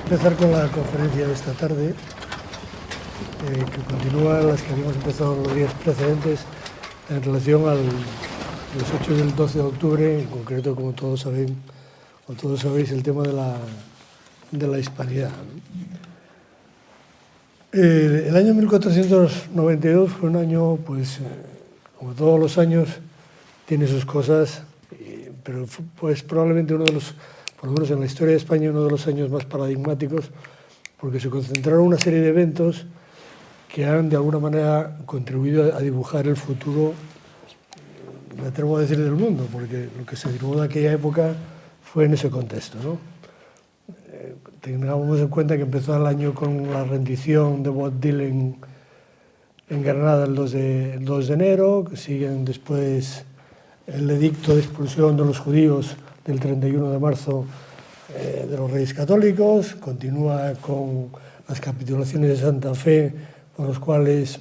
Empezar con la conferencia de esta tarde, que continúa las que habíamos empezado en los días precedentes en relación a los hechos del 12 de octubre, en concreto, como todos saben, o todos sabéis, el tema de la hispanidad. El año 1492 fue un año, pues, como todos los años, tiene sus cosas, pero pues probablemente uno de los, por lo menos en la historia de España, uno de los años más paradigmáticos, porque se concentraron una serie de eventos que han de alguna manera contribuido a dibujar el futuro, me atrevo a decir, del mundo, porque lo que se dibujó de aquella época fue en ese contexto, ¿no? Tengamos en cuenta que empezó el año con la rendición de Boab Dylan en Granada el 2 de enero, que siguen después el edicto de expulsión de los judíos del 31 de marzo de los Reyes Católicos, continúa con las capitulaciones de Santa Fe, por los cuales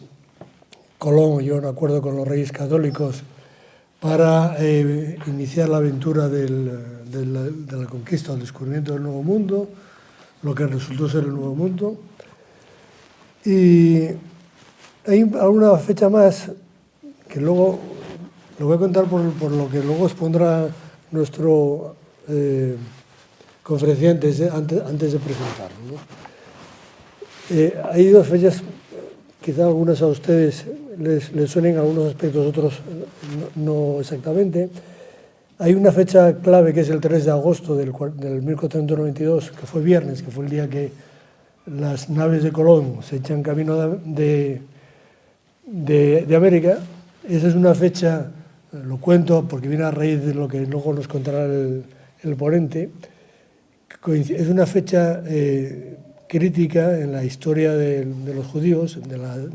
Colón llegó a un acuerdo con los Reyes Católicos para iniciar la aventura de la conquista, el descubrimiento del Nuevo Mundo, lo que resultó ser el Nuevo Mundo. Y hay alguna fecha más que luego lo voy a contar por lo que luego expondrá nuestro conferenciante antes de presentarlo, ¿no? Hay dos fechas, quizá algunas a ustedes les suenen algunos aspectos, otros no exactamente. Hay una fecha clave que es el 3 de agosto del 1492, que fue viernes, que fue el día que las naves de Colón se echan camino de América. Esa es una fecha, lo cuento porque viene a raíz de lo que luego nos contará el ponente. Es una fecha crítica en la historia de los judíos,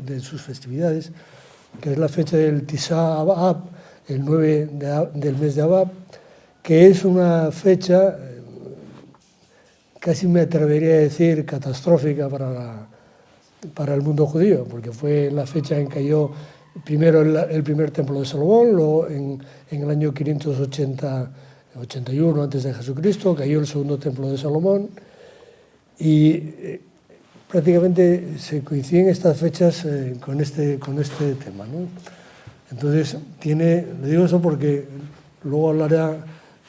de sus festividades, que es la fecha del Tisá B'Av, el 9 del mes de Abab, que es una fecha, casi me atrevería a decir, catastrófica para el mundo judío, porque fue la fecha en que cayó primero el primer templo de Salomón, luego en el año 581 antes de Jesucristo cayó el segundo templo de Salomón, y prácticamente se coinciden estas fechas con este tema, ¿no? Entonces, le digo eso porque luego hablará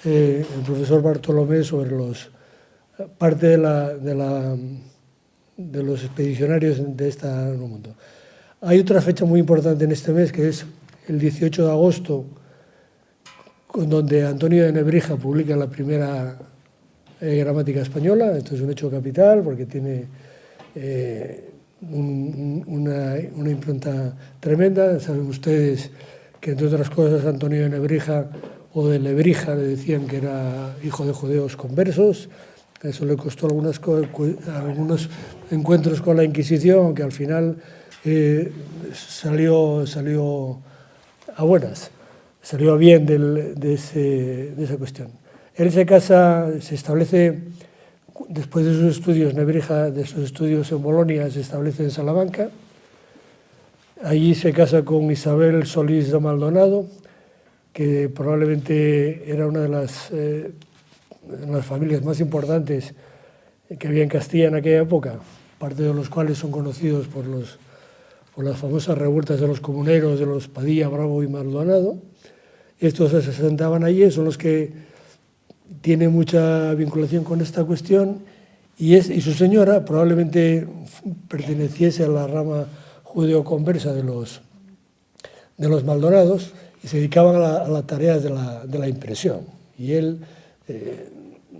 el profesor Bartolomé sobre parte de los expedicionarios de este Nuevo Mundo. Hay otra fecha muy importante en este mes, que es el 18 de agosto, donde Antonio de Nebrija publica la primera gramática española. Esto es un hecho capital porque tiene una impronta tremenda. Saben ustedes que, entre otras cosas, Antonio de Nebrija o de Lebrija le decían que era hijo de judeos conversos. Eso le costó algunos encuentros con la Inquisición, que al final salió a buenas, salió bien de esa cuestión. Él se casa, se establece, después de sus estudios, Nebrija, de sus estudios en Bolonia, se establece en Salamanca. Allí se casa con Isabel Solís de Maldonado, que probablemente era una de las familias más importantes que había en Castilla en aquella época, parte de los cuales son conocidos por las famosas revueltas de los comuneros, de los Padilla, Bravo y Maldonado. Estos se asentaban allí, son los que tienen mucha vinculación con esta cuestión, y su señora probablemente perteneciese a la rama judeo-conversa de los Maldonados, y se dedicaban a las tareas de la impresión. Y él,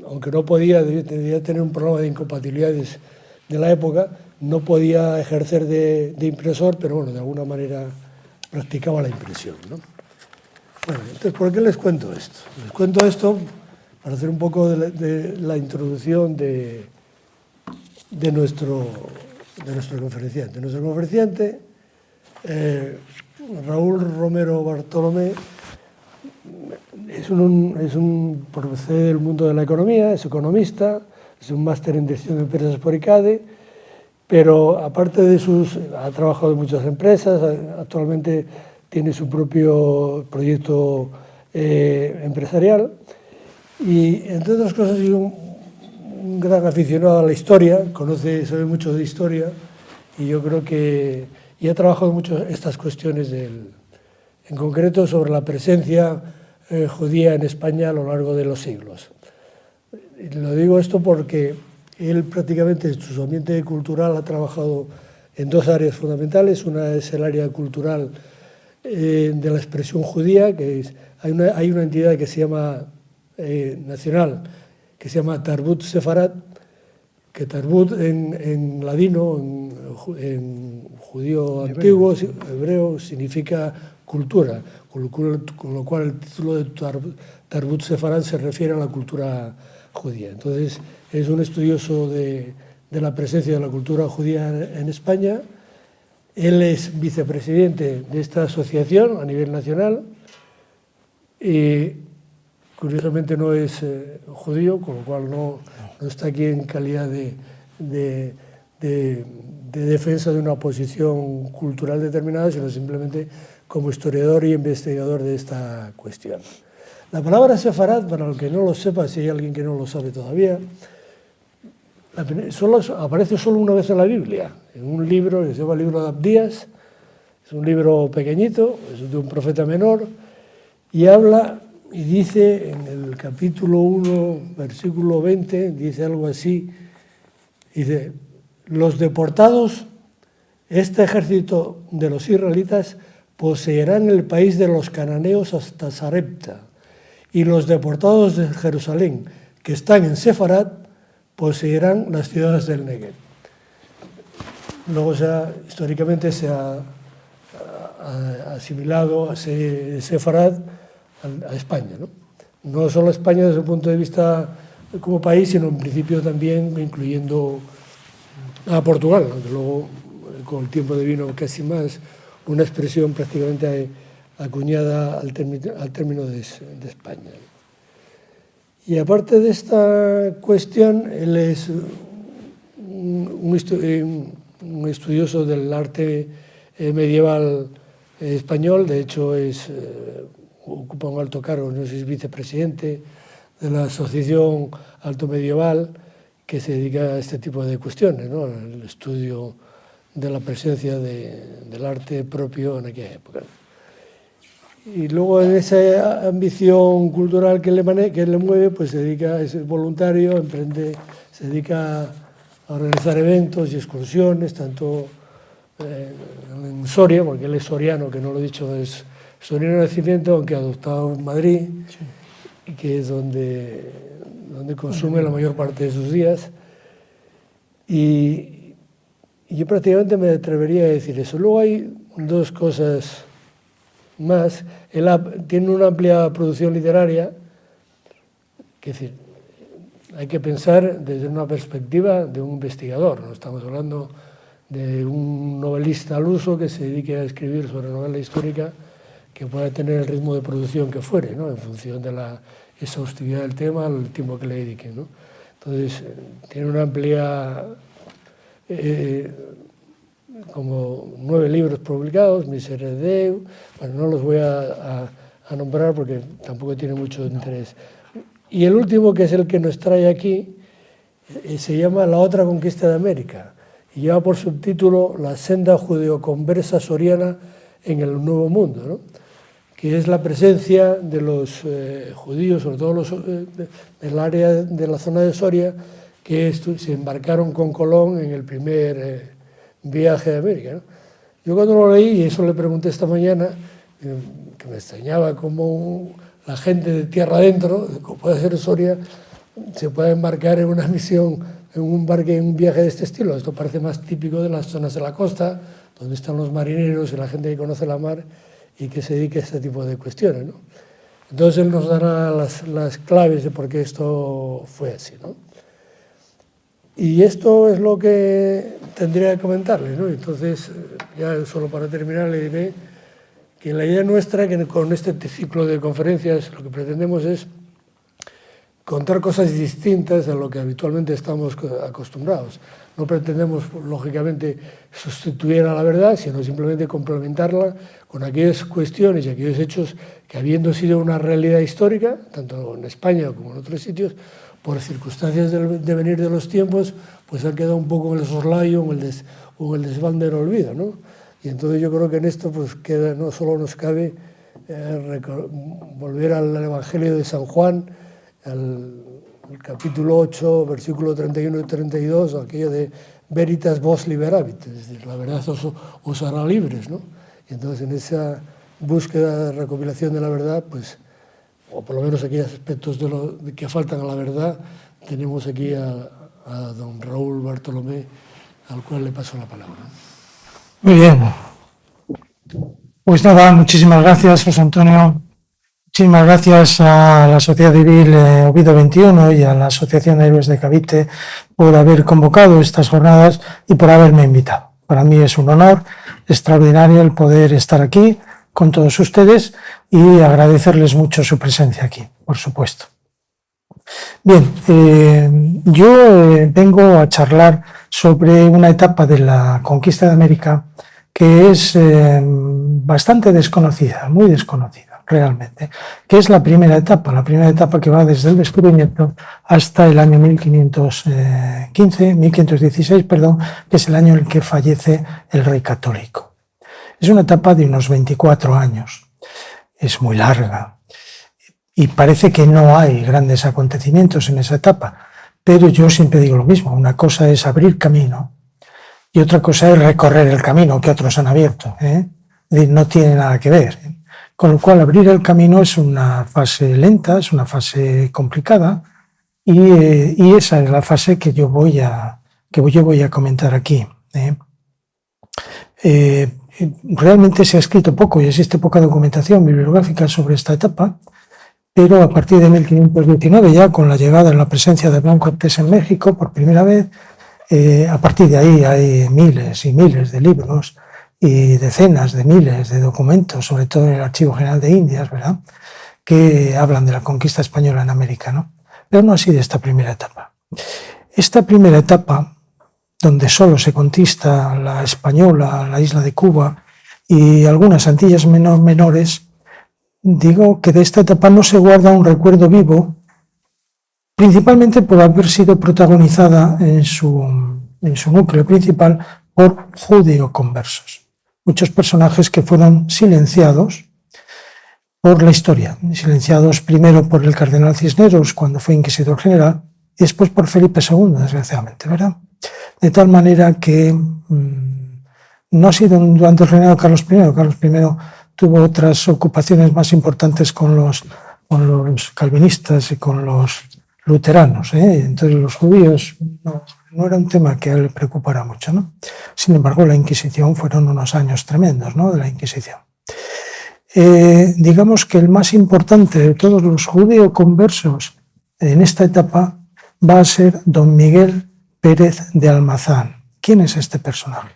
aunque no podía, debía tener un problema de incompatibilidades de la época, no podía ejercer de impresor, pero bueno, de alguna manera practicaba la impresión, ¿no? Bueno, entonces, ¿por qué les cuento esto? Les cuento esto para hacer un poco de la introducción de nuestro conferenciante. Nuestro conferenciante, Raúl Romero Bartolomé, es un procede del mundo de la economía, es economista, es un máster en gestión de empresas por ICADE, pero aparte de ha trabajado en muchas empresas, actualmente tiene su propio proyecto empresarial, y entre otras cosas es un gran aficionado a la historia, sabe mucho de historia, y yo creo que ha trabajado mucho estas cuestiones, en concreto sobre la presencia judía en España a lo largo de los siglos. Y lo digo esto porque él prácticamente en su ambiente cultural ha trabajado en dos áreas fundamentales. Una es el área cultural de la expresión judía, que hay una entidad que se llama nacional, que se llama Tarbut Sefarad, que Tarbut en ladino, en judío antiguo, hebreo, significa cultura, con lo cual el título de Tarbut Sefarad se refiere a la cultura judía. Entonces, es un estudioso de la presencia de la cultura judía en España. Él es vicepresidente de esta asociación a nivel nacional y, curiosamente, no es judío, con lo cual no está aquí en calidad de defensa de una posición cultural determinada, sino simplemente como historiador y investigador de esta cuestión. La palabra sefarad, para el que no lo sepa, si hay alguien que no lo sabe todavía, aparece solo una vez en la Biblia, en un libro que se llama el libro de Abdías. Es un libro pequeñito, es de un profeta menor, y habla y dice en el capítulo 1, versículo 20, dice algo así, dice: los deportados, este ejército de los israelitas, poseerán el país de los cananeos hasta Sarepta, y los deportados de Jerusalén, que están en Sefarad, poseerán las ciudades del Negev. Luego históricamente se ha asimilado a Sefarad a España, ¿no? No solo España desde el punto de vista como país, sino en principio también incluyendo a Portugal, aunque luego con el tiempo devino casi más una expresión prácticamente acuñada al término de España. Y aparte de esta cuestión, él es un estudioso del arte medieval español. De hecho ocupa un alto cargo, no sé si es vicepresidente de la Asociación Alto Medieval, que se dedica a este tipo de cuestiones, ¿no? El estudio de la presencia del arte propio en aquella época. Y luego, en esa ambición cultural que le mueve, pues es voluntario, se dedica a organizar eventos y excursiones, tanto en Soria, porque él es soriano, que no lo he dicho, es soriano de nacimiento, aunque adoptado en Madrid, sí. que es donde consume la mayor parte de sus días. Y yo prácticamente me atrevería a decir eso. Luego hay dos cosas más. Él tiene una amplia producción literaria, es decir, hay que pensar desde una perspectiva de un investigador. No estamos hablando de un novelista al uso que se dedique a escribir sobre novela histórica, que pueda tener el ritmo de producción que fuere, ¿no?, en función de la exhaustividad del tema, el tiempo que le dedique, ¿no? Entonces, tiene una amplia, como 9 libros publicados, Miserere Deu, bueno, no los voy a nombrar porque tampoco tiene mucho interés. Y el último, que es el que nos trae aquí, se llama La otra conquista de América, y lleva por subtítulo La senda judeoconversa soriana en el Nuevo Mundo, ¿no?, que es la presencia de los judíos, sobre todo los del área de la zona de Soria, que se embarcaron con Colón en el primer viaje de América, ¿no? Yo cuando lo leí, y eso le pregunté esta mañana, que me extrañaba cómo la gente de tierra adentro, como puede ser Soria, se puede embarcar en una misión, en un viaje de este estilo. Esto parece más típico de las zonas de la costa, donde están los marineros y la gente que conoce la mar y que se dedique a este tipo de cuestiones, ¿no? Entonces él nos dará las claves de por qué esto fue así, ¿no? Y esto es lo que tendría que comentarle, ¿no? Entonces, ya solo para terminar, le diré que la idea nuestra, que con este ciclo de conferencias lo que pretendemos es contar cosas distintas a lo que habitualmente estamos acostumbrados. No pretendemos, lógicamente, sustituir a la verdad, sino simplemente complementarla con aquellas cuestiones y aquellos hechos que, habiendo sido una realidad histórica, tanto en España como en otros sitios, por circunstancias del devenir de los tiempos, pues han quedado un poco en el soslayo o en el desván del olvido, ¿no? Y entonces yo creo que en esto pues queda, no solo nos cabe volver al Evangelio de San Juan, al capítulo 8, versículo 31 y 32, aquello de veritas vos liberabit, es decir, la verdad os hará libres, ¿no? Y entonces en esa búsqueda de recopilación de la verdad, pues, o por lo menos aquellos aspectos de que faltan a la verdad, tenemos aquí a don Raúl Bartolomé, al cual le paso la palabra. Muy bien. Pues nada, muchísimas gracias, José Antonio. Muchísimas gracias a la Sociedad Civil Oviedo 21 y a la Asociación de Héroes de Cavite por haber convocado estas jornadas y por haberme invitado. Para mí es un honor extraordinario el poder estar aquí con todos ustedes y agradecerles mucho su presencia aquí, por supuesto. Bien, yo vengo a charlar sobre una etapa de la conquista de América que es bastante desconocida, muy desconocida realmente, que es la primera etapa que va desde el descubrimiento hasta el año 1516, que es el año en el que fallece el rey católico. Es una etapa de unos 24 años, es muy larga y parece que no hay grandes acontecimientos en esa etapa, pero yo siempre digo lo mismo, una cosa es abrir camino y otra cosa es recorrer el camino que otros han abierto, ¿eh? Es decir, no tiene nada que ver, ¿eh? Con lo cual abrir el camino es una fase lenta, es una fase complicada y esa es la fase que yo voy a comentar aquí, ¿eh? Realmente se ha escrito poco y existe poca documentación bibliográfica sobre esta etapa, pero a partir de 1519, ya con la llegada en la presencia de Hernán Cortés en México por primera vez, a partir de ahí hay miles y miles de libros y decenas de miles de documentos, sobre todo en el Archivo General de Indias, ¿verdad?, que hablan de la conquista española en América, ¿no? Pero no así de esta primera etapa. Esta primera etapa, donde solo se conquista la española, la isla de Cuba y algunas Antillas menores, digo que de esta etapa no se guarda un recuerdo vivo, principalmente por haber sido protagonizada en su núcleo principal por judeoconversos. Muchos personajes que fueron silenciados por la historia, silenciados primero por el cardenal Cisneros cuando fue inquisidor general y después por Felipe II, desgraciadamente, ¿verdad? De tal manera que no ha sido durante el reinado de Carlos I. Carlos I tuvo otras ocupaciones más importantes con los los calvinistas y con los luteranos. Entonces los judíos no era un tema que a él le preocupara mucho, ¿no? Sin embargo, la Inquisición fueron unos años tremendos, ¿no?, de la Inquisición. Digamos que el más importante de todos los judíos conversos en esta etapa va a ser don Miguel Pérez de Almazán. ¿Quién es este personaje?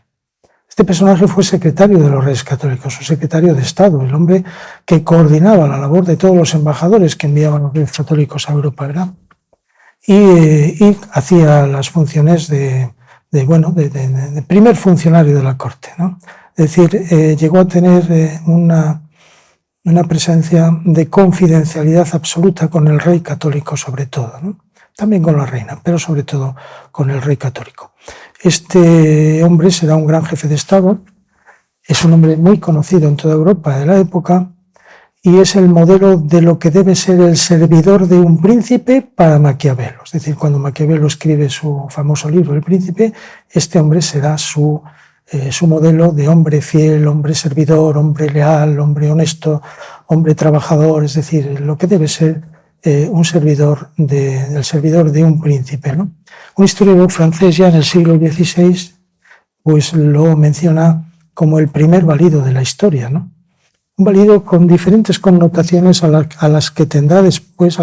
Este personaje fue secretario de los Reyes Católicos, o secretario de Estado, el hombre que coordinaba la labor de todos los embajadores que enviaban los Reyes Católicos a Europa, ¿verdad? Y hacía las funciones de primer funcionario de la corte, ¿no? Es decir, llegó a tener una presencia de confidencialidad absoluta con el rey católico sobre todo, ¿no? También con la reina, pero sobre todo con el rey católico. Este hombre será un gran jefe de Estado, es un hombre muy conocido en toda Europa de la época y es el modelo de lo que debe ser el servidor de un príncipe para Maquiavelo. Es decir, cuando Maquiavelo escribe su famoso libro El Príncipe, este hombre será su modelo de hombre fiel, hombre servidor, hombre leal, hombre honesto, hombre trabajador, es decir, lo que debe ser el servidor de un príncipe, ¿no? Un historiador francés ya en el siglo XVI pues lo menciona como el primer válido de la historia, ¿no? Un válido con diferentes connotaciones a las que tendrán después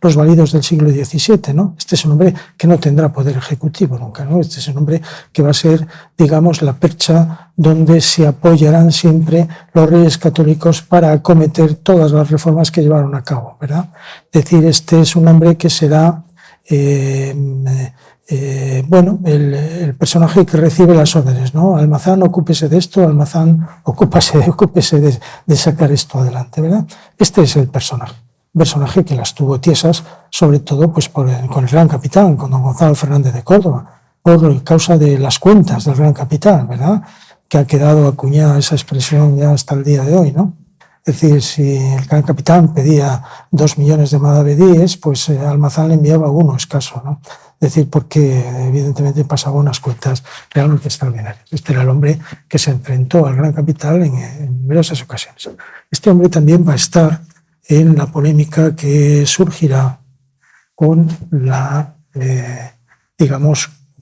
los válidos del siglo XVII, ¿no? Este es un hombre que no tendrá poder ejecutivo nunca, ¿no? Este es un hombre que va a ser, digamos, la percha donde se apoyarán siempre los reyes católicos para acometer todas las reformas que llevaron a cabo, ¿verdad? Es decir, este es un hombre que será el personaje que recibe las órdenes, ¿no? Almazán, ocúpese de esto, Almazán, ocúpese de sacar esto adelante, ¿verdad? Este es el personaje que las tuvo tiesas, sobre todo pues con el gran capitán, con don Gonzalo Fernández de Córdoba, por causa de las cuentas del gran capitán, ¿verdad? Que ha quedado acuñada esa expresión ya hasta el día de hoy, ¿no? Es decir, si el gran capitán pedía 2 millones de maravedíes, pues Almazán le enviaba uno escaso, ¿no? Es decir, porque evidentemente pasaba unas cuentas realmente extraordinarias. Este era el hombre que se enfrentó al gran capital en numerosas ocasiones. Este hombre también va a estar en la polémica que surgirá con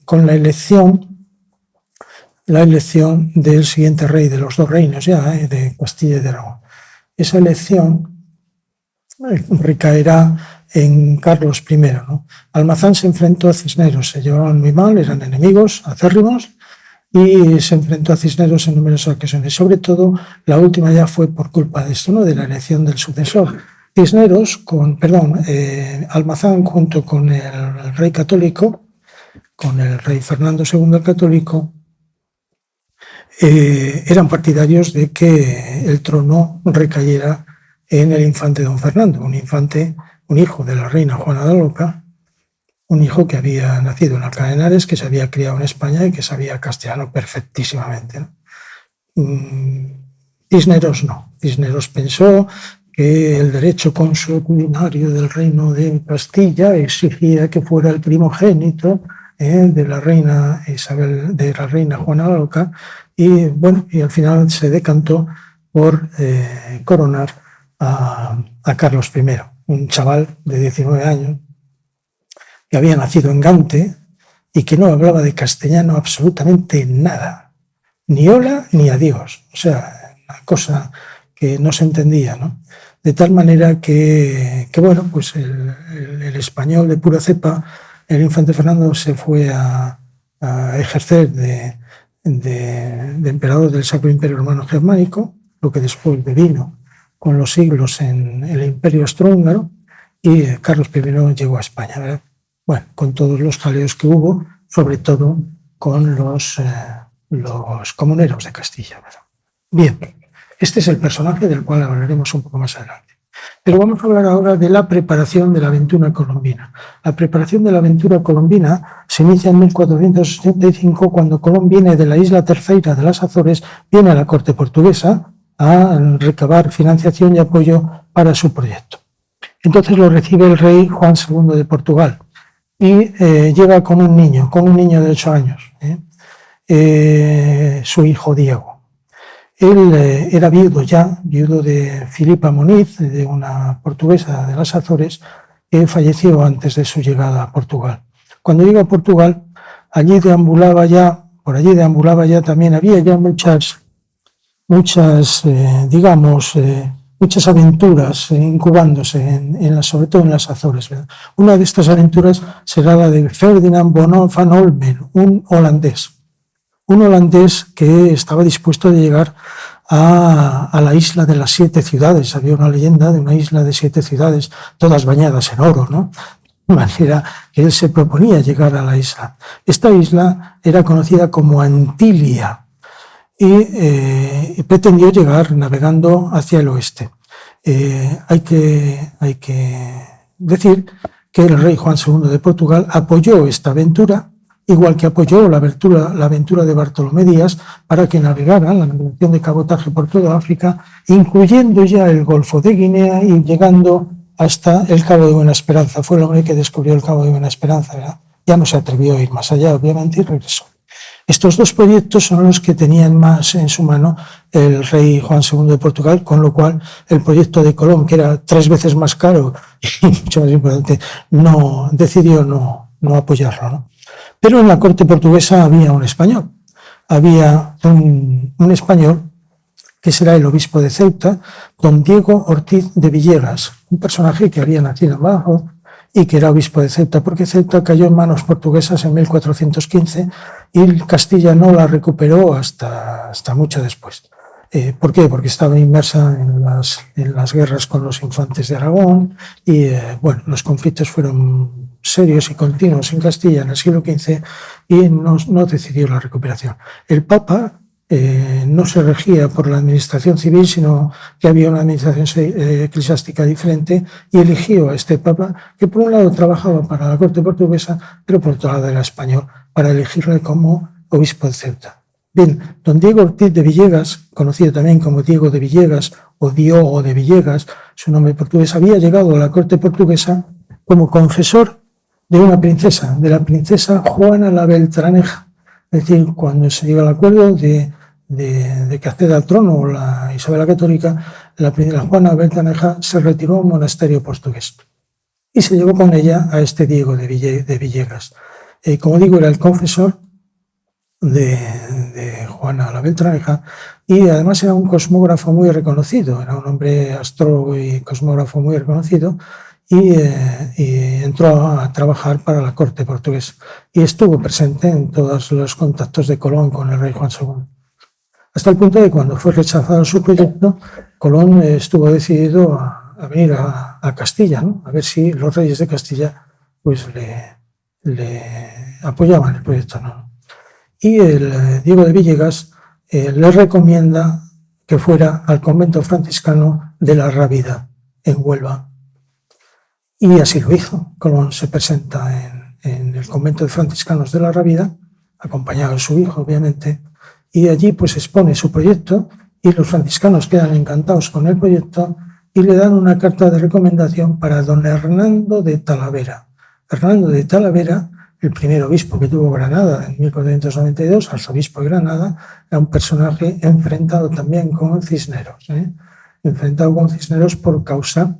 con la elección del siguiente rey de los dos reinos ya, de Castilla y de Aragón. Esa elección recaerá en Carlos I, ¿no? Almazán se enfrentó a Cisneros, se llevaban muy mal, eran enemigos acérrimos, y se enfrentó a Cisneros en numerosas ocasiones. Sobre todo, la última ya fue por culpa de esto, ¿no?, de la elección del sucesor. Almazán junto con el rey católico, con el rey Fernando II el Católico, eran partidarios de que el trono recayera en el infante don Fernando, un hijo de la reina Juana la Loca, un hijo que había nacido en Alcalá de Henares, que se había criado en España y que sabía castellano perfectísimamente, ¿no? Cisneros no. Cisneros pensó que el derecho consuetudinario del reino de Castilla exigía que fuera el primogénito de la reina Isabel, de la reina Juana la Loca, y al final se decantó por coronar a Carlos I, un chaval de 19 años que había nacido en Gante y que no hablaba de castellano absolutamente nada, ni hola ni adiós, o sea, una cosa que no se entendía, ¿no? De tal manera que el español de pura cepa, el infante Fernando se fue a ejercer de emperador del Sacro Imperio Romano Germánico, lo que después devino con los siglos en el Imperio Austrohúngaro, y Carlos I llegó a España, ¿verdad? Bueno, con todos los jaleos que hubo, sobre todo con los comuneros de Castilla, ¿verdad? Bien, este es el personaje del cual hablaremos un poco más adelante. Pero vamos a hablar ahora de la preparación de la aventura colombina. La preparación de la aventura colombina se inicia en 1485, cuando Colón viene de la isla Terceira de las Azores, viene a la corte portuguesa a recabar financiación y apoyo para su proyecto. Entonces lo recibe el rey Juan II de Portugal y lleva con un niño de 8 años, su hijo Diego. Él era viudo ya, viudo de Filipa Moniz, de una portuguesa de las Azores, que falleció antes de su llegada a Portugal. Cuando llegó a Portugal, por allí deambulaba ya también, había ya muchas aventuras incubándose, sobre todo en las Azores, ¿verdad? Una de estas aventuras será la de Ferdinand van Olmen, un holandés que estaba dispuesto a llegar a la isla de las 7 ciudades. Había una leyenda de una isla de 7 ciudades, todas bañadas en oro, ¿no? De manera que él se proponía llegar a la isla. Esta isla era conocida como Antilia y pretendió llegar navegando hacia el oeste. Hay que decir que el rey Juan II de Portugal apoyó esta aventura, igual que apoyó la aventura de Bartolomé Díaz para que navegara la navegación de cabotaje por toda África, incluyendo ya el Golfo de Guinea y llegando hasta el Cabo de Buena Esperanza. Fue el hombre que descubrió el Cabo de Buena Esperanza, ¿verdad? Ya no se atrevió a ir más allá, obviamente, y regresó. Estos dos proyectos son los que tenían más en su mano el rey Juan II de Portugal, con lo cual el proyecto de Colón, que era 3 veces más caro y mucho más importante, decidió no apoyarlo, ¿no? Pero en la corte portuguesa había un español. Había un español que será el obispo de Ceuta, don Diego Ortiz de Villegas, un personaje que había nacido en Badajoz y que era obispo de Ceuta, porque Ceuta cayó en manos portuguesas en 1415 y Castilla no la recuperó hasta mucho después. ¿Por qué? Porque estaba inmersa en las guerras con los infantes de Aragón y los conflictos fueron serios y continuos en Castilla en el siglo XV y no decidió la recuperación. El Papa no se regía por la administración civil, sino que había una administración eclesiástica diferente y eligió a este Papa, que por un lado trabajaba para la corte portuguesa, pero por otro lado era español, para elegirle como obispo de Ceuta. Bien, don Diego Ortiz de Villegas, conocido también como Diego de Villegas o Diogo de Villegas, su nombre portugués, había llegado a la corte portuguesa como confesor de una princesa, de la princesa Juana la Beltraneja. Es decir, cuando se llega al acuerdo de que acceda al trono la Isabel la Católica, la Juana Beltraneja se retiró a un monasterio portugués y se llevó con ella a este Diego de Villegas. Como digo, era el confesor de Juana la Beltraneja y además era un cosmógrafo muy reconocido, era un hombre astrólogo y cosmógrafo muy reconocido y entró a trabajar para la corte portuguesa y estuvo presente en todos los contactos de Colón con el rey Juan II. Hasta el punto de que cuando fue rechazado su proyecto, Colón estuvo decidido a venir a Castilla, ¿no? A ver si los reyes de Castilla pues le apoyaban el proyecto, ¿no? Y el Diego de Villegas le recomienda que fuera al convento franciscano de la Rábida, en Huelva. Y así lo hizo. Colón se presenta en el convento de franciscanos de la Rábida, acompañado de su hijo, obviamente, y allí pues expone su proyecto y los franciscanos quedan encantados con el proyecto y le dan una carta de recomendación para don Hernando de Talavera. Hernando de Talavera, el primer obispo que tuvo Granada en 1492, arzobispo de Granada, era un personaje enfrentado también con Cisneros, enfrentado con Cisneros por causa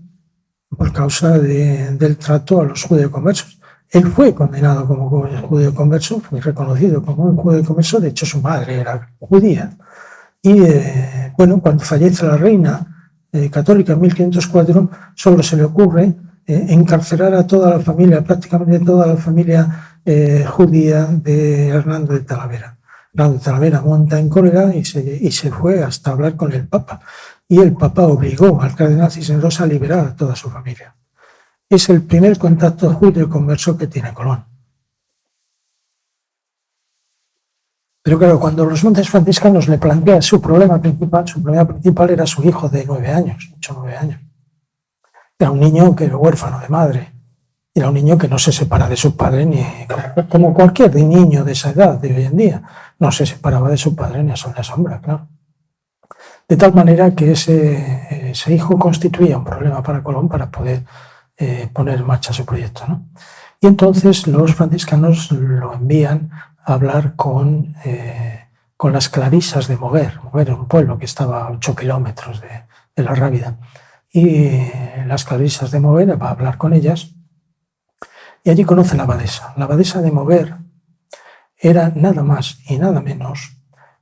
del trato a los judeoconversos. Él fue condenado como judeoconverso, fue reconocido como un judeoconverso, de hecho su madre era judía. Y cuando fallece la reina católica en 1504, solo se le ocurre encarcelar a toda la familia, prácticamente toda la familia judía de Hernando de Talavera. Hernando de Talavera monta en cólera y se fue hasta hablar con el Papa. Y el Papa obligó al cardenal Cisneros a liberar a toda su familia. Es el primer contacto judeo-converso que tiene Colón. Pero claro, cuando los monjes franciscanos le plantean su problema principal era su hijo de 9 años, 8 o 9 años. Era un niño que era huérfano de madre. Era un niño que no se separa de su padre, ni como cualquier niño de esa edad de hoy en día. No se separaba de su padre ni a sol ni a sombra, claro. De tal manera que ese hijo constituía un problema para Colón para poder poner en marcha su proyecto, ¿no? Y entonces los franciscanos lo envían a hablar con con las clarisas de Moguer. Moguer era un pueblo que estaba a 8 kilómetros de la Rábida. Y las clarisas de Moguer va a hablar con ellas. Y allí conoce a la abadesa. La abadesa de Moguer era nada más y nada menos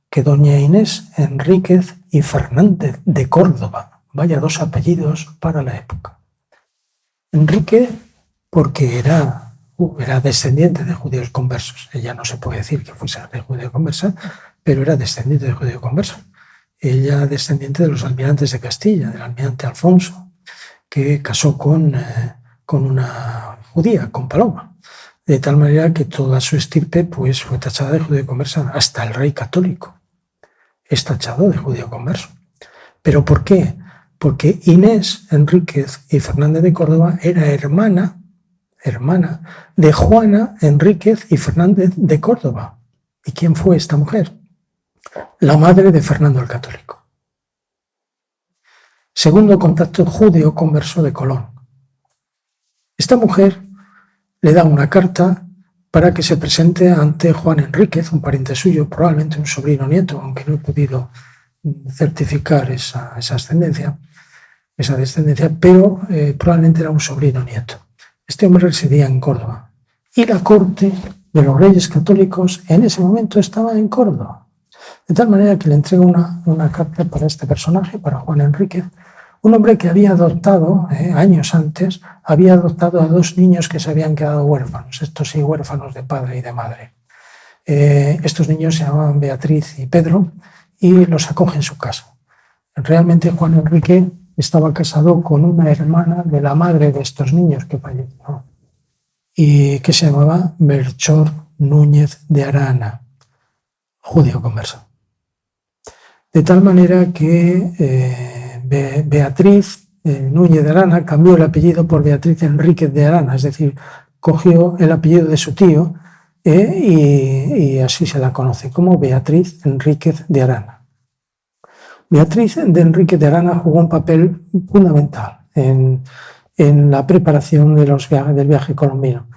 que doña Inés Enríquez y Fernández de Córdoba. Vaya dos apellidos para la época. Enrique porque era descendiente de judíos conversos. Ella no se puede decir que fuese de judío conversa, pero era descendiente de judío converso. Ella descendiente de los almirantes de Castilla, del almirante Alfonso, que casó con una judía, con Paloma. De tal manera que toda su estirpe pues, fue tachada de judío conversa. Hasta el rey católico es tachado de judío converso. ¿Pero por qué? Porque Inés Enríquez y Fernández de Córdoba era hermana de Juana Enríquez y Fernández de Córdoba. ¿Y quién fue esta mujer? La madre de Fernando el Católico. Segundo contacto judío converso de Colón. Esta mujer le da una carta para que se presente ante Juan Enríquez, un pariente suyo, probablemente un sobrino nieto, aunque no he podido certificar esa descendencia, pero probablemente era un sobrino nieto. Este hombre residía en Córdoba y la corte de los reyes católicos en ese momento estaba en Córdoba. De tal manera que le entrega una carta para este personaje, para Juan Enríquez, un hombre que había adoptado, años antes, había adoptado a 2 niños que se habían quedado huérfanos, estos sí huérfanos de padre y de madre. Estos niños se llamaban Beatriz y Pedro y los acoge en su casa. Realmente Juan Enrique estaba casado con una hermana de la madre de estos niños que falleció y que se llamaba Melchor Núñez de Arana, judío converso. De tal manera que Beatriz Núñez de Arana cambió el apellido por Beatriz Enríquez de Arana, es decir, cogió el apellido de su tío y así se la conoce como Beatriz Enríquez de Arana. Beatriz de Enríquez de Arana jugó un papel fundamental en la preparación del viaje colombino.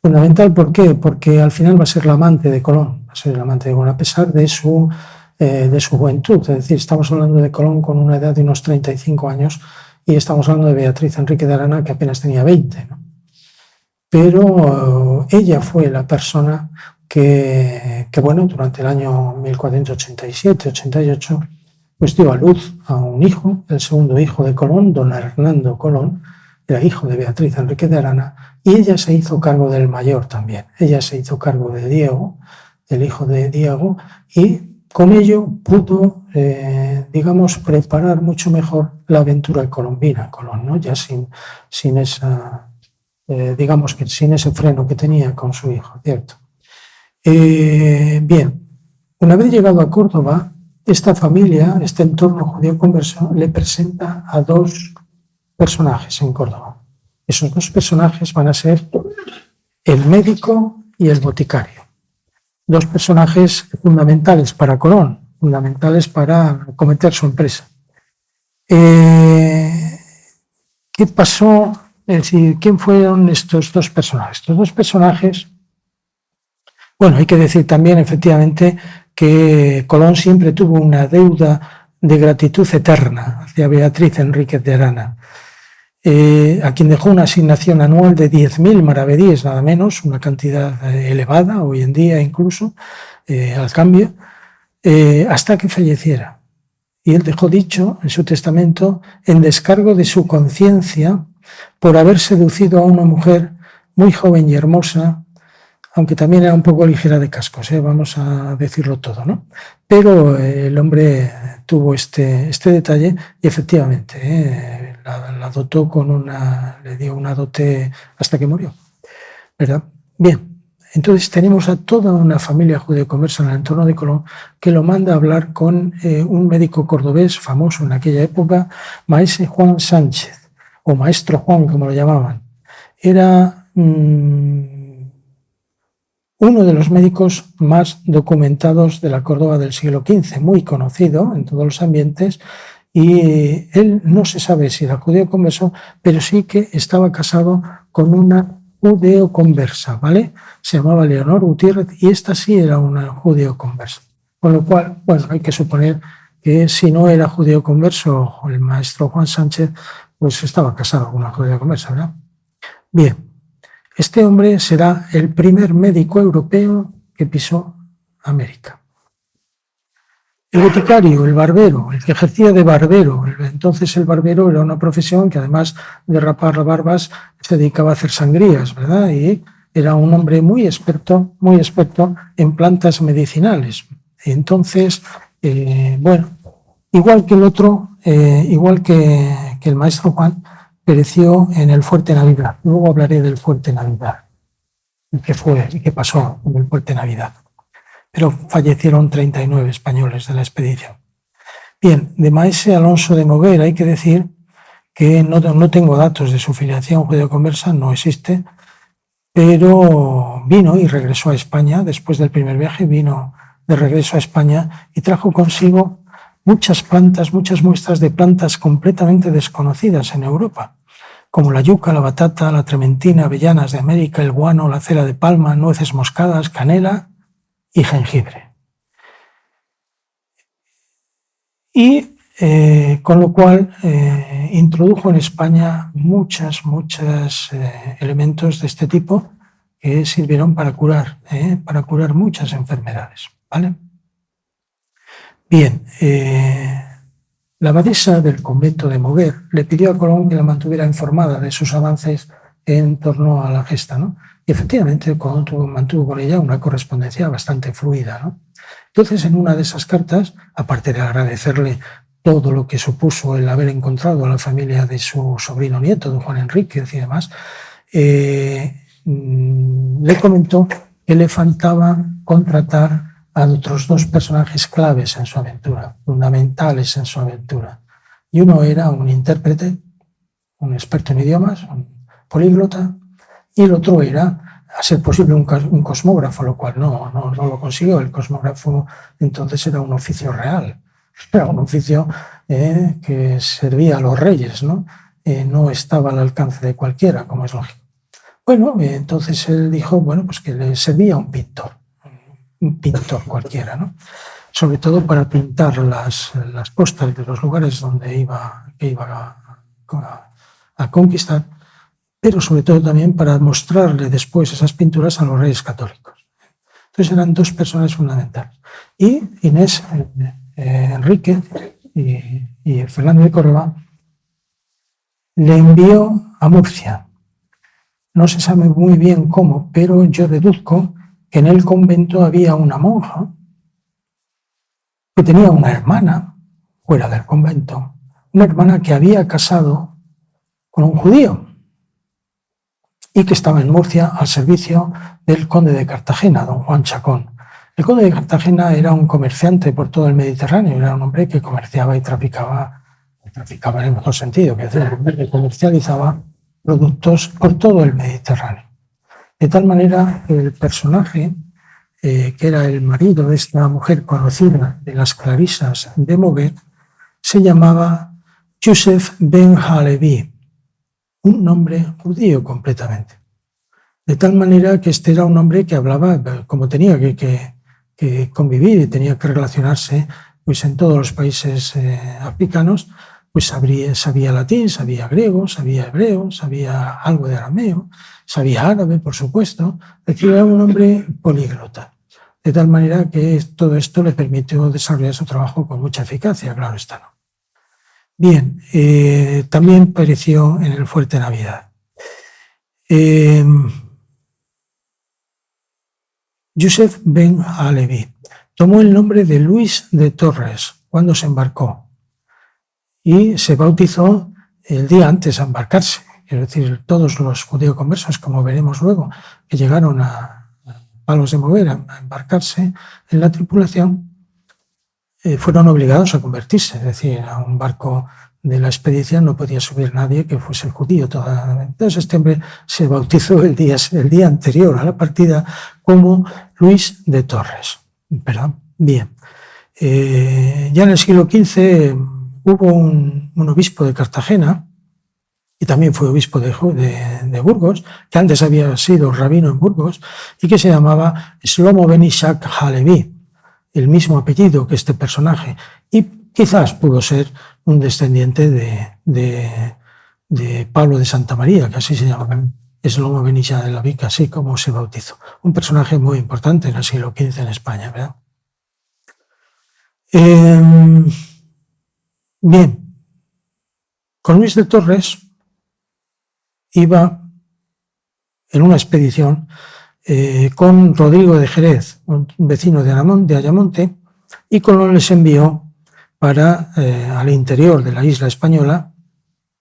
Fundamental, ¿por qué? Porque al final va a ser la amante de Colón, a pesar de su juventud. Es decir, estamos hablando de Colón con una edad de unos 35 años y estamos hablando de Beatriz Enríquez de Arana que apenas tenía 20, ¿no? Pero ella fue la persona que durante el año 1487-88, pues dio a luz a un hijo, el segundo hijo de Colón, don Hernando Colón, era hijo de Beatriz Enríquez de Arana, y ella se hizo cargo del mayor también. Ella se hizo cargo de Diego, el hijo de Diego, y con ello pudo, preparar mucho mejor la aventura colombina, Colón, ¿no? Ya sin esa, sin ese freno que tenía con su hijo, ¿cierto? Bien, una vez llegado a Córdoba, esta familia, este entorno judío converso, le presenta a 2 personajes en Córdoba. Esos 2 personajes van a ser el médico y el boticario. 2 personajes fundamentales para Colón, fundamentales para acometer su empresa. ¿Qué pasó? Es decir, ¿quién fueron estos 2 personajes? Estos 2 personajes, hay que decir también, efectivamente, que Colón siempre tuvo una deuda de gratitud eterna hacia Beatriz Enríquez de Arana, a quien dejó una asignación anual de 10.000 maravedíes, nada menos, una cantidad elevada, hoy en día incluso, al cambio, hasta que falleciera. Y él dejó dicho en su testamento, en descargo de su conciencia, por haber seducido a una mujer muy joven y hermosa, aunque también era un poco ligera de cascos, vamos a decirlo todo, ¿no? Pero el hombre tuvo este detalle y efectivamente la dotó le dio una dote hasta que murió, ¿verdad? Bien, entonces tenemos a toda una familia judeo-conversa en el entorno de Colón que lo manda a hablar con un médico cordobés famoso en aquella época, maese Juan Sánchez, o maestro Juan, como lo llamaban. Era uno de los médicos más documentados de la Córdoba del siglo XV, muy conocido en todos los ambientes, y él no se sabe si era judío converso, pero sí que estaba casado con una judeo conversa, ¿vale? Se llamaba Leonor Gutiérrez y esta sí era una judeo conversa. Con lo cual, bueno, hay que suponer que si no era judío converso el maestro Juan Sánchez, pues estaba casado con una judía conversa, ¿verdad? Bien, este hombre será el primer médico europeo que pisó América. El boticario, el barbero, el que ejercía de barbero. Entonces el barbero era una profesión que además de rapar barbas se dedicaba a hacer sangrías, ¿verdad? Y era un hombre muy experto en plantas medicinales. Entonces, bueno, igual que el otro, igual que el maestro Juan, pereció en el Fuerte Navidad. Luego hablaré del Fuerte Navidad, qué pasó en el Fuerte Navidad. Pero fallecieron 39 españoles de la expedición. Bien, de maese Alonso de Noguera hay que decir que no tengo datos de su filiación judeo-conversa, no existe, pero vino y regresó a España, después del primer viaje vino de regreso a España y trajo consigo muchas plantas, muchas muestras de plantas completamente desconocidas en Europa, como la yuca, la batata, la trementina, avellanas de América, el guano, la cera de palma, nueces moscadas, canela y jengibre. Y con lo cual introdujo en España muchos elementos de este tipo que sirvieron para curar muchas enfermedades, ¿vale? Bien, la abadesa del convento de Moguer le pidió a Colón que la mantuviera informada de sus avances en torno a la gesta, ¿no? Y efectivamente Colón mantuvo con ella una correspondencia bastante fluida, ¿no? Entonces, en una de esas cartas, aparte de agradecerle todo lo que supuso el haber encontrado a la familia de su sobrino nieto, don Juan Enríquez y demás, le comentó que le faltaba contratar a otros dos personajes claves en su aventura, fundamentales en su aventura. Y uno era un intérprete, un experto en idiomas, un políglota, y el otro era, a ser posible, un cosmógrafo, lo cual no lo consiguió. El cosmógrafo entonces era un oficio real, era un oficio que servía a los reyes, ¿no? No estaba al alcance de cualquiera, como es lógico. Bueno, entonces él dijo, bueno, pues que le servía un pintor cualquiera, ¿no? Sobre todo para pintar las costas de los lugares donde iba a conquistar, pero sobre todo también para mostrarle después esas pinturas a los reyes católicos. Entonces eran dos personas fundamentales. Y Inés Enrique y Fernando de Córdoba le envió a Murcia. No se sabe muy bien cómo, pero yo deduzco que en el convento había una monja que tenía una hermana fuera del convento, una hermana que había casado con un judío y que estaba en Murcia al servicio del conde de Cartagena, don Juan Chacón. El conde de Cartagena era un comerciante por todo el Mediterráneo, era un hombre que comerciaba y traficaba en el mejor sentido, que comercializaba productos por todo el Mediterráneo. De tal manera que el personaje, que era el marido de esta mujer conocida de las clarisas de Moguer, se llamaba Yusef ben Halevi, un nombre judío completamente. De tal manera que este era un hombre que hablaba, como tenía que convivir y tenía que relacionarse pues en todos los países africanos, pues sabía latín, sabía griego, sabía hebreo, sabía algo de arameo, sabía árabe, por supuesto. Es decir, era un hombre políglota. De tal manera que todo esto le permitió desarrollar su trabajo con mucha eficacia, claro está, ¿no? Bien, también pereció en el Fuerte Navidad. Yusef ben Halevi tomó el nombre de Luis de Torres cuando se embarcó y se bautizó el día antes de embarcarse. Es decir, todos los judío-conversos, como veremos luego, que llegaron a Palos de Moguer a embarcarse en la tripulación, fueron obligados a convertirse. Es decir, a un barco de la expedición no podía subir nadie que fuese judío. Entonces este hombre se bautizó el día anterior a la partida como Luis de Torres. ¿Verdad? Bien. Ya en el siglo XV hubo un obispo de Cartagena, y también fue obispo de Burgos, que antes había sido rabino en Burgos, y que se llamaba Shlomo ben Ishak Halevi. el mismo apellido que este personaje y quizás pudo ser un descendiente de Pablo de Santa María, que así se llama, es Loma Benilla de la Vica, así como se bautizó. Un personaje muy importante en el siglo XV en España, ¿verdad? Bien, con Luis de Torres iba en una expedición con Rodrigo de Jerez, un vecino de Ayamonte, y Colón les envió al interior de la isla española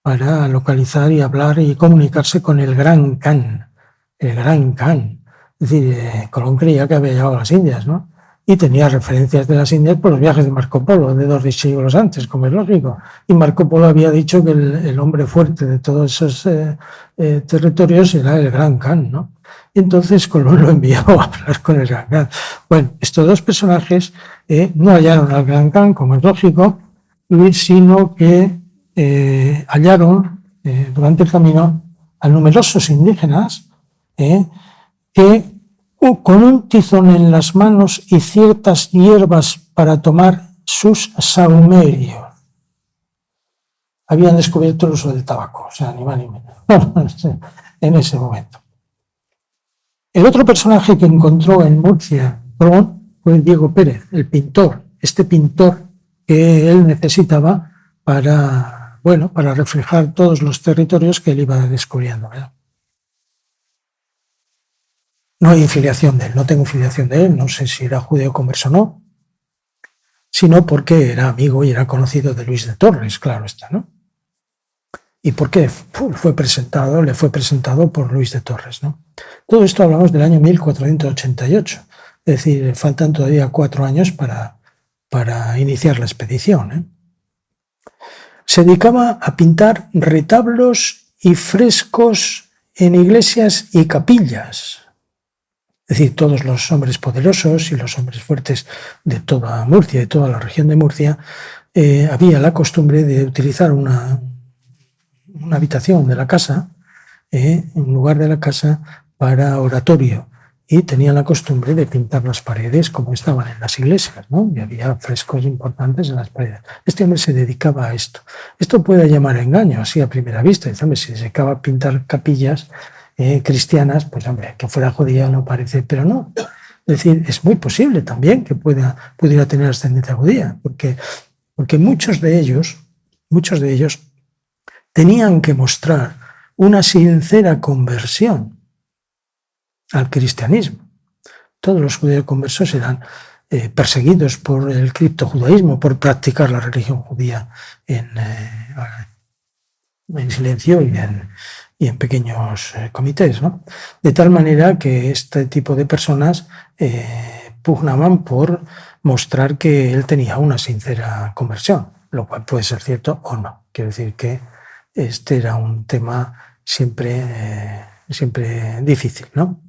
para localizar y hablar y comunicarse con el Gran Khan. El Gran Khan. Es decir, Colón creía que había llegado a las Indias, ¿no? Y tenía referencias de las Indias por los viajes de Marco Polo, de 2 siglos antes, como es lógico. Y Marco Polo había dicho que el hombre fuerte de todos esos territorios era el Gran Khan, ¿no? Entonces Colón lo envió a hablar con el Gran Khan. Bueno, estos dos personajes no hallaron al Gran Khan, como es lógico, sino que hallaron durante el camino a numerosos indígenas que con un tizón en las manos y ciertas hierbas para tomar sus saumerios habían descubierto el uso del tabaco, o sea, ni más ni menos, en ese momento. El otro personaje que encontró en Murcia fue Diego Pérez, el pintor, este pintor que él necesitaba para reflejar todos los territorios que él iba descubriendo, ¿verdad? No hay filiación de él, no tengo filiación de él, no sé si era judeo converso o no, sino porque era amigo y era conocido de Luis de Torres, claro está, ¿no? Y porque le fue presentado por Luis de Torres, ¿no? Todo esto hablamos del año 1488, es decir, faltan todavía 4 años para iniciar la expedición, ¿eh? Se dedicaba a pintar retablos y frescos en iglesias y capillas. Es decir, todos los hombres poderosos y los hombres fuertes de toda Murcia, de toda la región de Murcia, había la costumbre de utilizar una habitación de la casa, un lugar de la casa para oratorio, y tenían la costumbre de pintar las paredes como estaban en las iglesias, ¿no? Y había frescos importantes en las paredes. Este hombre se dedicaba a esto. Esto puede llamar a engaño, así a primera vista. Dice, hombre, si se dedicaba a pintar capillas cristianas, pues hombre, que fuera judía no parece, pero no. Es decir, es muy posible también que pudiera tener ascendencia judía, porque muchos de ellos tenían que mostrar una sincera conversión al cristianismo. Todos los judíos conversos eran perseguidos por el criptojudaísmo, por practicar la religión judía en silencio y en pequeños comités, ¿no? De tal manera que este tipo de personas pugnaban por mostrar que él tenía una sincera conversión, lo cual puede ser cierto o no. Quiero decir que este era un tema siempre difícil, ¿no?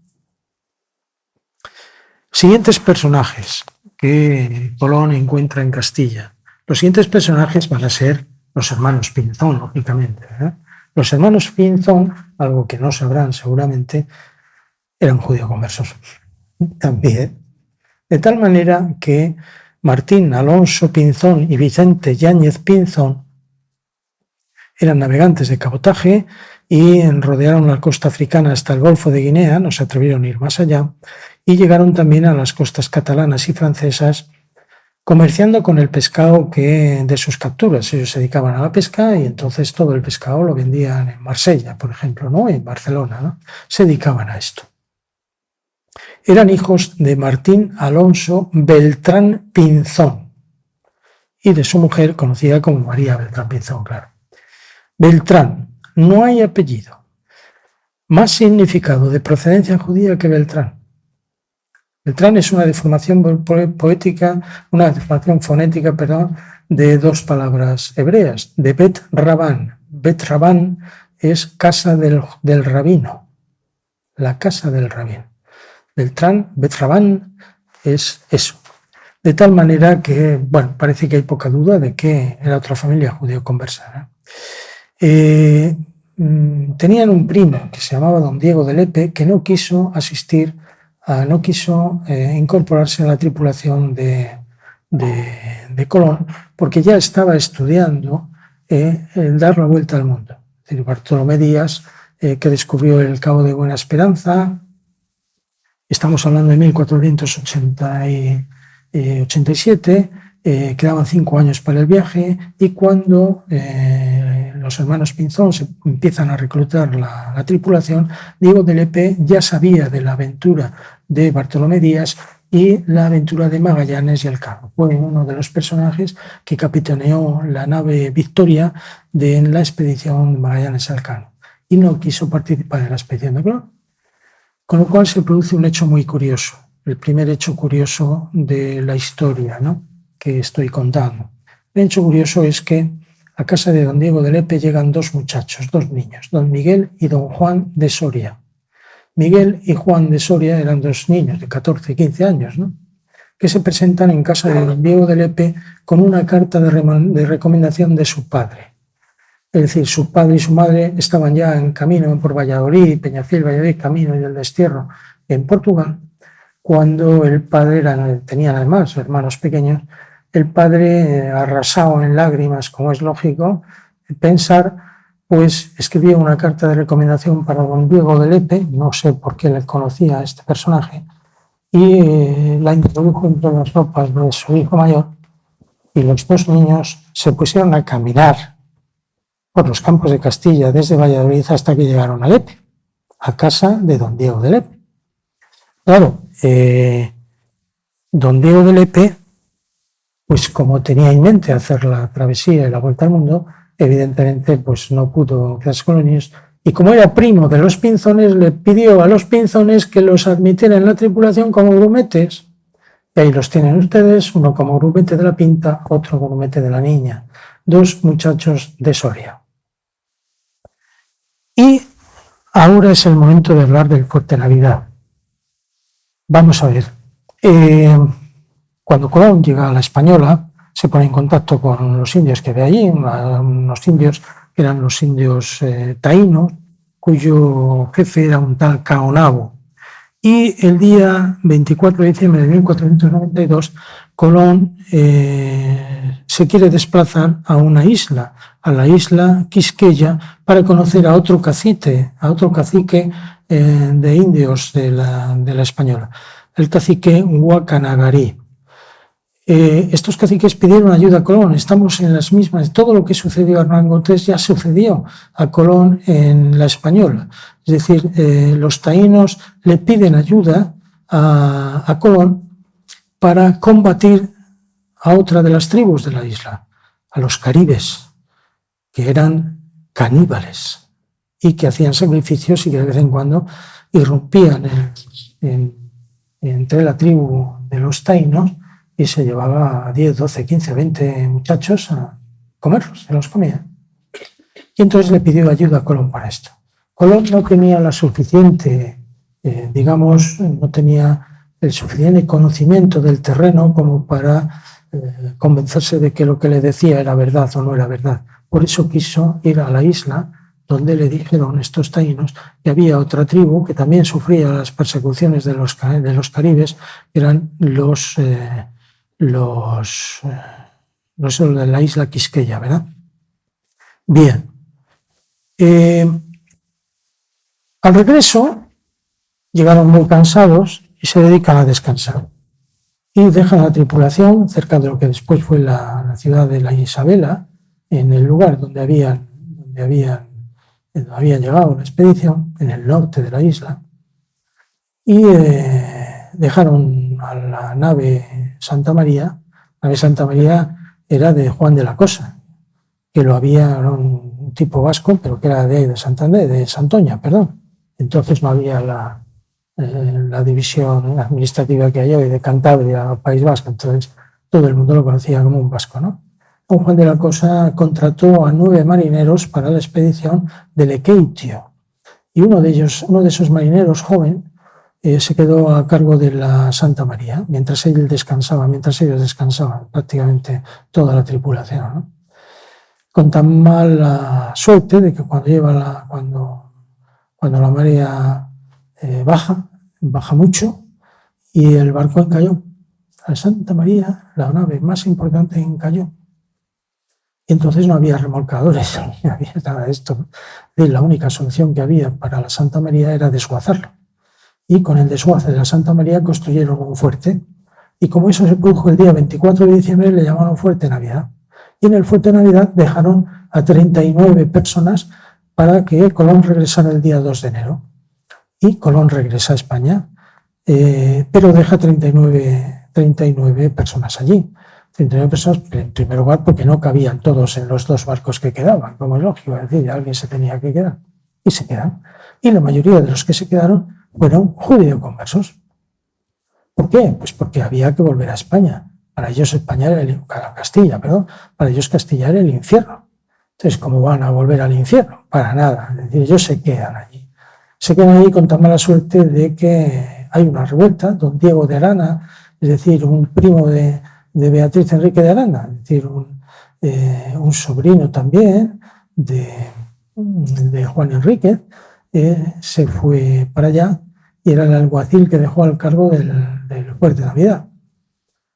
Siguientes personajes que Colón encuentra en Castilla. Los siguientes personajes van a ser los hermanos Pinzón, lógicamente, ¿eh? Los hermanos Pinzón, algo que no sabrán seguramente, eran judíos conversos también. De tal manera que Martín Alonso Pinzón y Vicente Yáñez Pinzón eran navegantes de cabotaje y rodearon la costa africana hasta el Golfo de Guinea, no se atrevieron a ir más allá, y llegaron también a las costas catalanas y francesas, comerciando con el pescado de sus capturas. Ellos se dedicaban a la pesca y entonces todo el pescado lo vendían en Marsella, por ejemplo, ¿no? En Barcelona, ¿no? Se dedicaban a esto. Eran hijos de Martín Alonso Beltrán Pinzón y de su mujer, conocida como María Beltrán Pinzón, claro. Beltrán, no hay apellido. Más significado de procedencia judía que Beltrán. Beltrán es una deformación poética, una deformación fonética, de 2 palabras hebreas, de Bet Rabán. Bet Rabán es casa del rabino, la casa del rabino. Beltrán, Bet Rabán es eso. De tal manera que, bueno, parece que hay poca duda de que era otra familia judío conversa, ¿no? Tenían un primo que se llamaba don Diego de Lepe, que no quiso asistir no quiso incorporarse a la tripulación de Colón, porque ya estaba estudiando dar la vuelta al mundo. Es decir, Bartolomé Díaz, que descubrió el Cabo de Buena Esperanza, estamos hablando de 1487, quedaban 5 años para el viaje, y cuando los hermanos Pinzón se empiezan a reclutar la tripulación, Diego de Lepe ya sabía de la aventura de Bartolomé Díaz y la aventura de Magallanes y Elcano. Fue uno de los personajes que capitaneó la nave Victoria en la expedición de Magallanes y Elcano, y no quiso participar en la expedición de Colón. Con lo cual se produce un hecho muy curioso, el primer hecho curioso de la historia, ¿no?, que estoy contando. El hecho curioso es que a casa de don Diego de Lepe llegan 2 muchachos, 2 niños, don Miguel y don Juan de Soria. Miguel y Juan de Soria eran 2 niños de 14 y 15 años, ¿no?, que se presentan en casa de don Diego de Lepe con una carta de recomendación de su padre. Es decir, su padre y su madre estaban ya en camino por Valladolid, Peñafiel, Valladolid, camino y del destierro en Portugal, cuando el padre tenían además hermanos pequeños. El padre, arrasado en lágrimas, como es lógico pensar, pues escribió una carta de recomendación para don Diego de Lepe, no sé por qué le conocía a este personaje, y la introdujo entre las ropas de su hijo mayor, y los 2 niños se pusieron a caminar por los campos de Castilla desde Valladolid hasta que llegaron a Lepe, a casa de don Diego de Lepe. Claro, don Diego de Lepe, pues como tenía en mente hacer la travesía y la vuelta al mundo, evidentemente pues no pudo quedarse con los niños, y como era primo de los Pinzones, le pidió a los Pinzones que los admitieran en la tripulación como grumetes, y ahí los tienen ustedes, uno como grumete de la Pinta, otro como grumete de la Niña, 2 muchachos de Soria. Y ahora es el momento de hablar del Fuerte Navidad. Vamos a ver. Cuando Colón llega a la Española, se pone en contacto con los indios que ve allí, unos indios que eran los indios taínos, cuyo jefe era un tal Caonabo. Y el día 24 de diciembre de 1492, Colón se quiere desplazar a una isla, a la isla Quisqueya, para conocer a otro cacique de indios de la Española, el cacique Huacanagarí. Estos caciques pidieron ayuda a Colón. Estamos en las mismas. Todo lo que sucedió a Hernán Cortés ya sucedió a Colón en la Española. Es decir, los taínos le piden ayuda a Colón para combatir a otra de las tribus de la isla, a los caribes, que eran caníbales y que hacían sacrificios y que de vez en cuando irrumpían entre la tribu de los taínos, y se llevaba a 10, 12, 15, 20 muchachos a comerlos, se los comía. Y entonces le pidió ayuda a Colón para esto. Colón no tenía la suficiente, no tenía el suficiente conocimiento del terreno como para convencerse de que lo que le decía era verdad o no era verdad. Por eso quiso ir a la isla donde le dijeron estos taínos que había otra tribu que también sufría las persecuciones de los caribes, que eran los de la isla Quisqueya, ¿verdad? Bien. Al regreso, llegaron muy cansados y se dedican a descansar. Y dejan la tripulación cerca de lo que después fue la ciudad de la Isabela, en el lugar donde había llegado la expedición, en el norte de la isla, y dejaron a la nave Santa María. La nave Santa María era de Juan de la Cosa, que era un tipo vasco, pero que era de Santander, de Santoña, perdón. Entonces no había la división administrativa que hay hoy de Cantabria o País Vasco, entonces todo el mundo lo conocía como un vasco, ¿no? Don Juan de la Cosa contrató a 9 marineros para la expedición de Lequeitio, y uno de esos marineros joven se quedó a cargo de la Santa María mientras ellos descansaban, prácticamente toda la tripulación, ¿no? Con tan mala suerte de que cuando la marea baja mucho, y el barco encalló. La Santa María, la nave más importante, encalló. Y entonces no había remolcadores, no había nada de esto. Y la única solución que había para la Santa María era desguazarlo. Y con el desguace de la Santa María construyeron un fuerte. Y como eso se produjo el día 24 de diciembre, le llamaron Fuerte Navidad. Y en el Fuerte Navidad dejaron a 39 personas para que Colón regresara el día 2 de enero. Y Colón regresa a España, pero deja 39 personas allí. 39 personas, en primer lugar, porque no cabían todos en los 2 barcos que quedaban, como es lógico, es decir, alguien se tenía que quedar. Y se quedan. Y la mayoría de los que se quedaron fueron judeoconversos. ¿Por qué? Pues porque había que volver a España. Para ellos España era Castilla, perdón. Para ellos Castilla era el infierno. Entonces, ¿cómo van a volver al infierno? Para nada. Es decir, ellos se quedan allí. Se quedan allí con tan mala suerte de que hay una revuelta. Don Diego de Arana, es decir, un primo de Beatriz Enrique de Arana, es decir, un sobrino también de Juan Enríquez, se fue para allá y era el alguacil que dejó al cargo del Fuerte Navidad.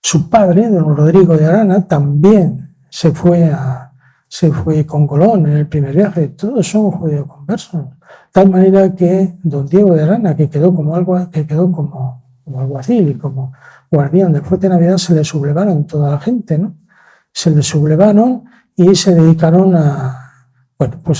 Su padre, don Rodrigo de Arana, también se fue con Colón en el primer viaje. Todos son judeoconversos. De tal manera que don Diego de Arana, que quedó como alguacil y como guardián del Fuerte Navidad, se le sublevaron toda la gente, ¿no? Se le sublevaron y se dedicaron a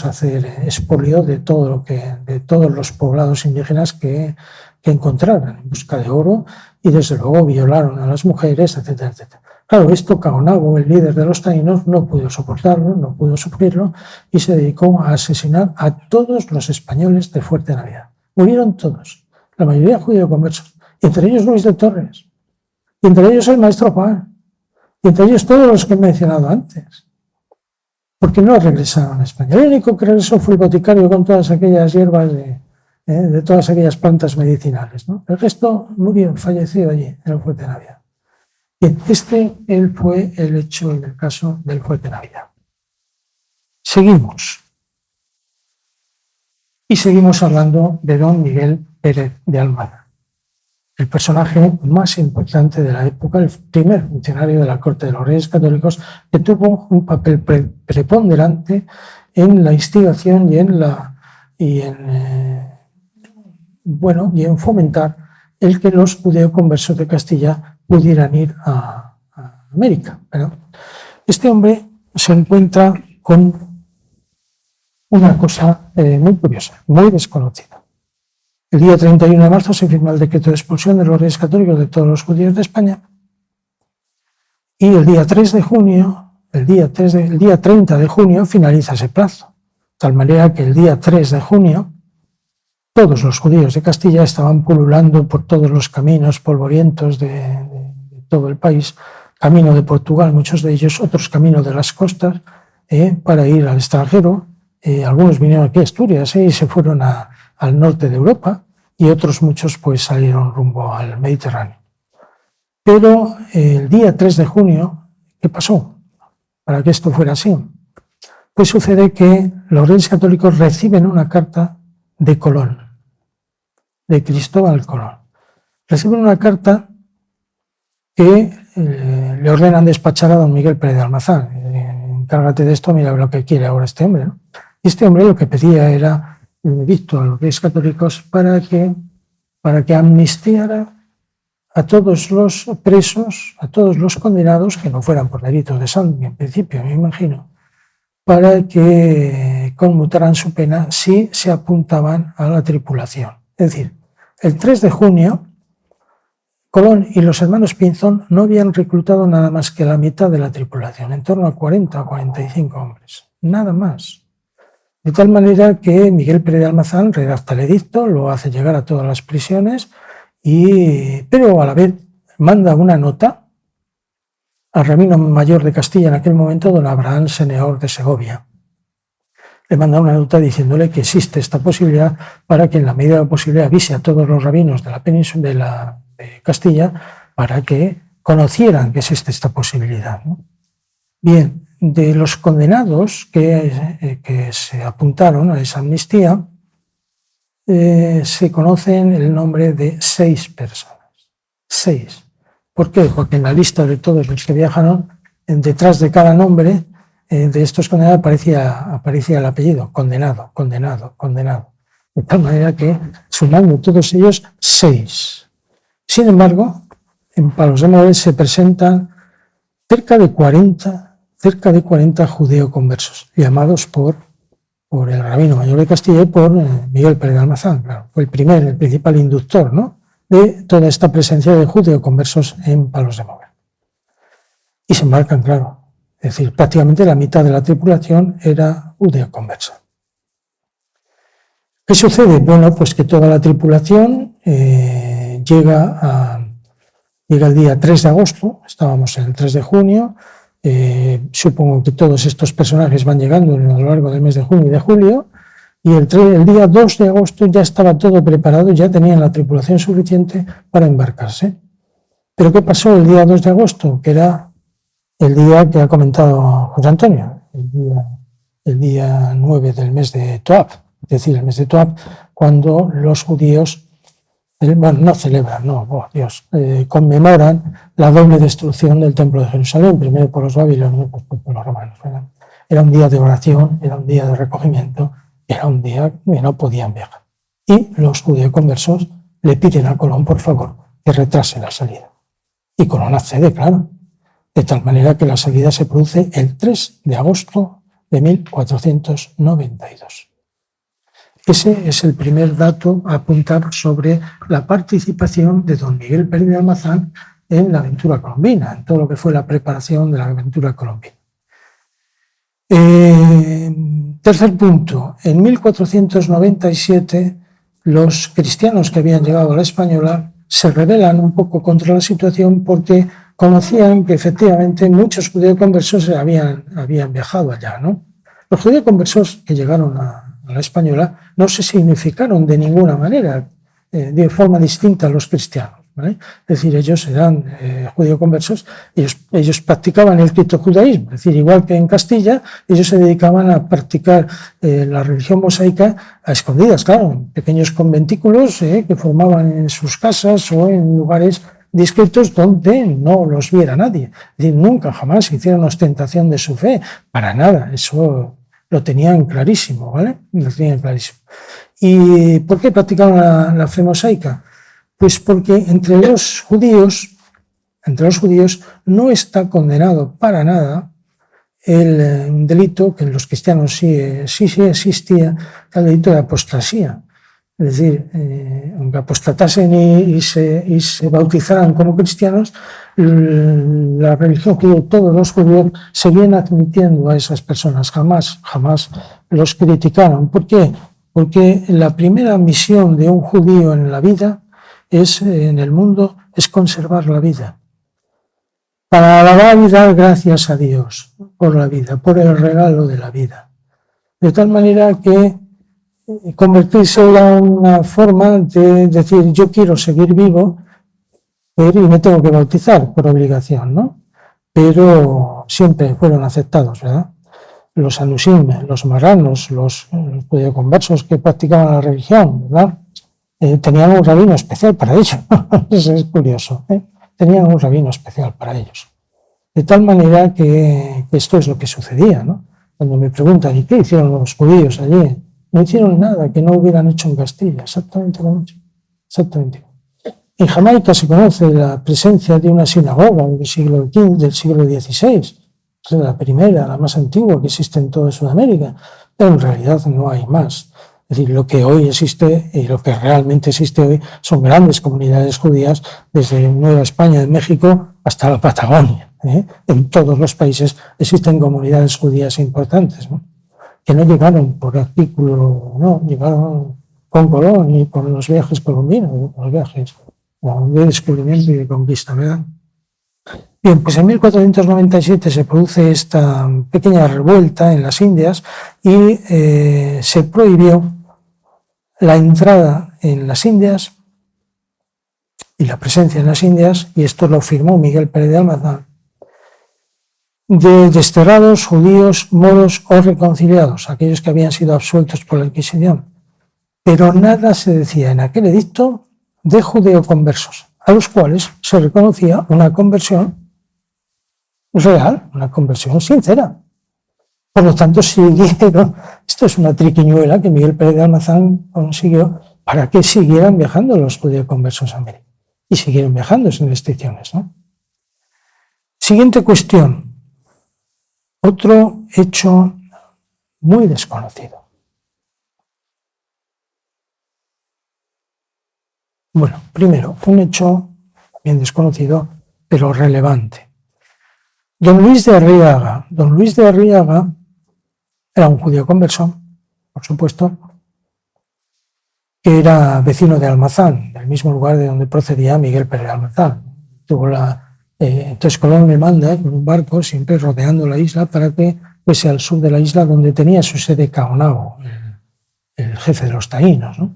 hacer expolio de todos los poblados indígenas que encontraran en busca de oro, y desde luego violaron a las mujeres, etcétera, etcétera. Claro, esto Caonago, el líder de los taínos, no pudo soportarlo, no pudo sufrirlo, y se dedicó a asesinar a todos los españoles de Fuerte Navidad. Murieron todos, la mayoría judeoconversos, entre ellos Luis de Torres, y entre ellos el maestro Juan, y entre ellos todos los que he mencionado antes. Porque no regresaron a España. El único que regresó fue el boticario con todas aquellas hierbas de todas aquellas plantas medicinales, ¿no? El resto murió, falleció allí en el Fuerte Navidad. Bien, él fue el hecho en el caso del Fuerte Navidad. Seguimos. Y seguimos hablando de don Miguel Pérez de Almada, el personaje más importante de la época, el primer funcionario de la corte de los Reyes Católicos, que tuvo un papel preponderante en la instigación y en fomentar el que los judeoconversos de Castilla pudieran ir a América. Pero este hombre se encuentra con una cosa muy curiosa, muy desconocida. El día 31 de marzo se firma el decreto de expulsión de los Reyes Católicos de todos los judíos de España, y el día 30 de junio finaliza ese plazo, de tal manera que el día 3 de junio todos los judíos de Castilla estaban pululando por todos los caminos polvorientos de todo el país, camino de Portugal, muchos de ellos, otros camino de las costas, para ir al extranjero. Algunos vinieron aquí a Asturias y se fueron al norte de Europa, y otros muchos pues salieron rumbo al Mediterráneo. Pero el día 3 de junio, ¿qué pasó para que esto fuera así? Pues sucede que los Reyes Católicos reciben una carta de Colón, de Cristóbal Colón. Reciben una carta que le ordenan despachar a don Miguel Pérez de Almazán. Encárgate de esto, mira lo que quiere ahora este hombre, ¿no? Y este hombre lo que pedía era un edicto a los Reyes Católicos para que amnistiara a todos los presos, a todos los condenados, que no fueran por delitos de sangre, en principio, me imagino, para que conmutaran su pena si se apuntaban a la tripulación. Es decir, el 3 de junio, Colón y los hermanos Pinzón no habían reclutado nada más que la mitad de la tripulación, en torno a 40 o 45 hombres, nada más. De tal manera que Miguel Pérez de Almazán redacta el edicto, lo hace llegar a todas las prisiones, pero a la vez manda una nota al rabino mayor de Castilla en aquel momento, don Abraham Seneor de Segovia. Le manda una nota diciéndole que existe esta posibilidad, para que en la medida de lo posible avise a todos los rabinos de la península de Castilla para que conocieran que existe esta posibilidad, ¿no? Bien, de los condenados que se apuntaron a esa amnistía, se conocen el nombre de 6 personas. 6. ¿Por qué? Porque en la lista de todos los que viajaron, detrás de cada nombre de estos condenados aparecía el apellido, condenado, condenado, condenado. De tal manera que, sumando todos ellos, 6. Sin embargo, en Palos de Móvil se presentan cerca de 40 judeoconversos, llamados por el rabino mayor de Castilla y por Miguel Pérez de Almazán. Claro, fue el principal inductor, ¿no?, de toda esta presencia de judeoconversos en Palos de Móvil. Y se marcan, claro, es decir, prácticamente la mitad de la tripulación era judeoconversa. ¿Qué sucede? Bueno, pues que toda la tripulación llega el día 3 de agosto, estábamos en el 3 de junio, supongo que todos estos personajes van llegando a lo largo del mes de junio y de julio, y el día 2 de agosto ya estaba todo preparado, ya tenían la tripulación suficiente para embarcarse. ¿Pero qué pasó el día 2 de agosto? Que era el día que ha comentado José Antonio, el día 9 del mes de Toab, es decir, el mes de Toab, cuando los judíos, bueno, no celebran, no, oh Dios, conmemoran la doble destrucción del templo de Jerusalén, primero por los babilonios, después por los romanos, ¿verdad? Era un día de oración, era un día de recogimiento, era un día que no podían viajar. Y los judeoconversos le piden a Colón, por favor, que retrase la salida. Y Colón accede, claro, de tal manera que la salida se produce el 3 de agosto de 1492. Ese es el primer dato a apuntar sobre la participación de don Miguel Pérez de Almazán en la aventura colombina, en todo lo que fue la preparación de la aventura colombina. Tercer punto, en 1497 los cristianos que habían llegado a la Española se rebelan un poco contra la situación porque conocían que efectivamente muchos judeoconversos habían viajado allá, ¿no? Los judeoconversos que llegaron a la Española no se significaron de ninguna manera, de forma distinta a los cristianos, ¿vale? Es decir, ellos eran judeoconversos, ellos practicaban el criptojudaísmo, es decir, igual que en Castilla, ellos se dedicaban a practicar la religión mosaica a escondidas, claro, en pequeños conventículos que formaban en sus casas o en lugares discretos donde no los viera nadie. Es decir, nunca, jamás hicieron ostentación de su fe, para nada, eso lo tenían clarísimo, ¿vale? Lo tenían clarísimo. ¿Y por qué practicaban la fe mosaica? Pues porque entre los judíos no está condenado para nada el delito que en los cristianos sí existía, el delito de apostasía. Es decir, aunque apostatasen y se bautizaran como cristianos, la religión judía, todos los judíos seguían admitiendo a esas personas, jamás los criticaron. ¿Por qué? Porque la primera misión de un judío en la vida en el mundo es conservar la vida. Para alabar y dar gracias a Dios por la vida, por el regalo de la vida. De tal manera que convertirse en una forma de decir yo quiero seguir vivo y me tengo que bautizar por obligación, ¿no? Pero siempre fueron aceptados, ¿verdad? Los anusim, los marranos, los judeoconversos que practicaban la religión, ¿verdad? Tenían un rabino especial para ellos. Eso es curioso, ¿eh? Tenían un rabino especial para ellos. De tal manera que esto es lo que sucedía, ¿no? Cuando me preguntan, ¿y qué hicieron los judíos allí? No hicieron nada que no hubieran hecho en Castilla, exactamente lo mismo. Exactamente. En Jamaica se conoce la presencia de una sinagoga del siglo XVI, es la primera, la más antigua que existe en toda Sudamérica, pero en realidad no hay más. Es decir, lo que hoy existe y lo que realmente existe hoy son grandes comunidades judías desde Nueva España, de México, hasta la Patagonia. En todos los países existen comunidades judías importantes, ¿no? Que no llegaron por artículo, no, llegaron con Colón y por los viajes colombinos, los viajes de descubrimiento y de conquista, ¿verdad? Bien, pues en 1497 se produce esta pequeña revuelta en las Indias y se prohibió la entrada en las Indias y la presencia en las Indias, y esto lo firmó Miguel Pérez de Almazán, de desterrados, judíos, moros o reconciliados, aquellos que habían sido absueltos por la Inquisición. Pero nada se decía en aquel edicto de judeoconversos. a los cuales se reconocía una conversión real, una conversión sincera. Por lo tanto, siguieron, esto es una triquiñuela que Miguel Pérez de Almazán consiguió para que siguieran viajando los judeoconversos a América. Y siguieron viajando sin restricciones, ¿no? Siguiente cuestión. Otro hecho muy desconocido. Bueno, primero, un hecho bien desconocido, pero relevante. Don Luis de Arriaga. Don Luis de Arriaga era un judío converso, por supuesto, que era vecino de Almazán, del mismo lugar de donde procedía Miguel Pérez de Almazán. Entonces Colón le manda con un barco, siempre rodeando la isla, para que fuese al sur de la isla donde tenía su sede Caonabo, el jefe de los taínos, ¿no?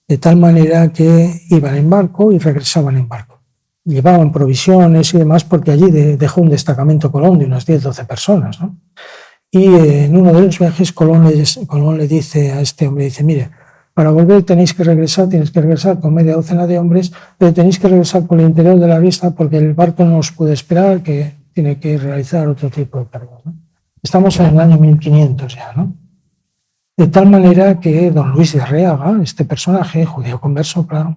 De tal manera que iban en barco y regresaban en barco. Llevaban provisiones y demás, porque allí dejó un destacamento Colón de unas 10-12 personas, ¿no? Y en uno de los viajes Colón le dice a este hombre, dice, mire, para volver tienes que regresar con media docena de hombres, pero tenéis que regresar por el interior de la isla porque el barco no os puede esperar, que tiene que realizar otro tipo de cargos, ¿no? Estamos en el año 1500 ya, ¿no? De tal manera que don Luis de Arriaga, este personaje, judío converso, claro,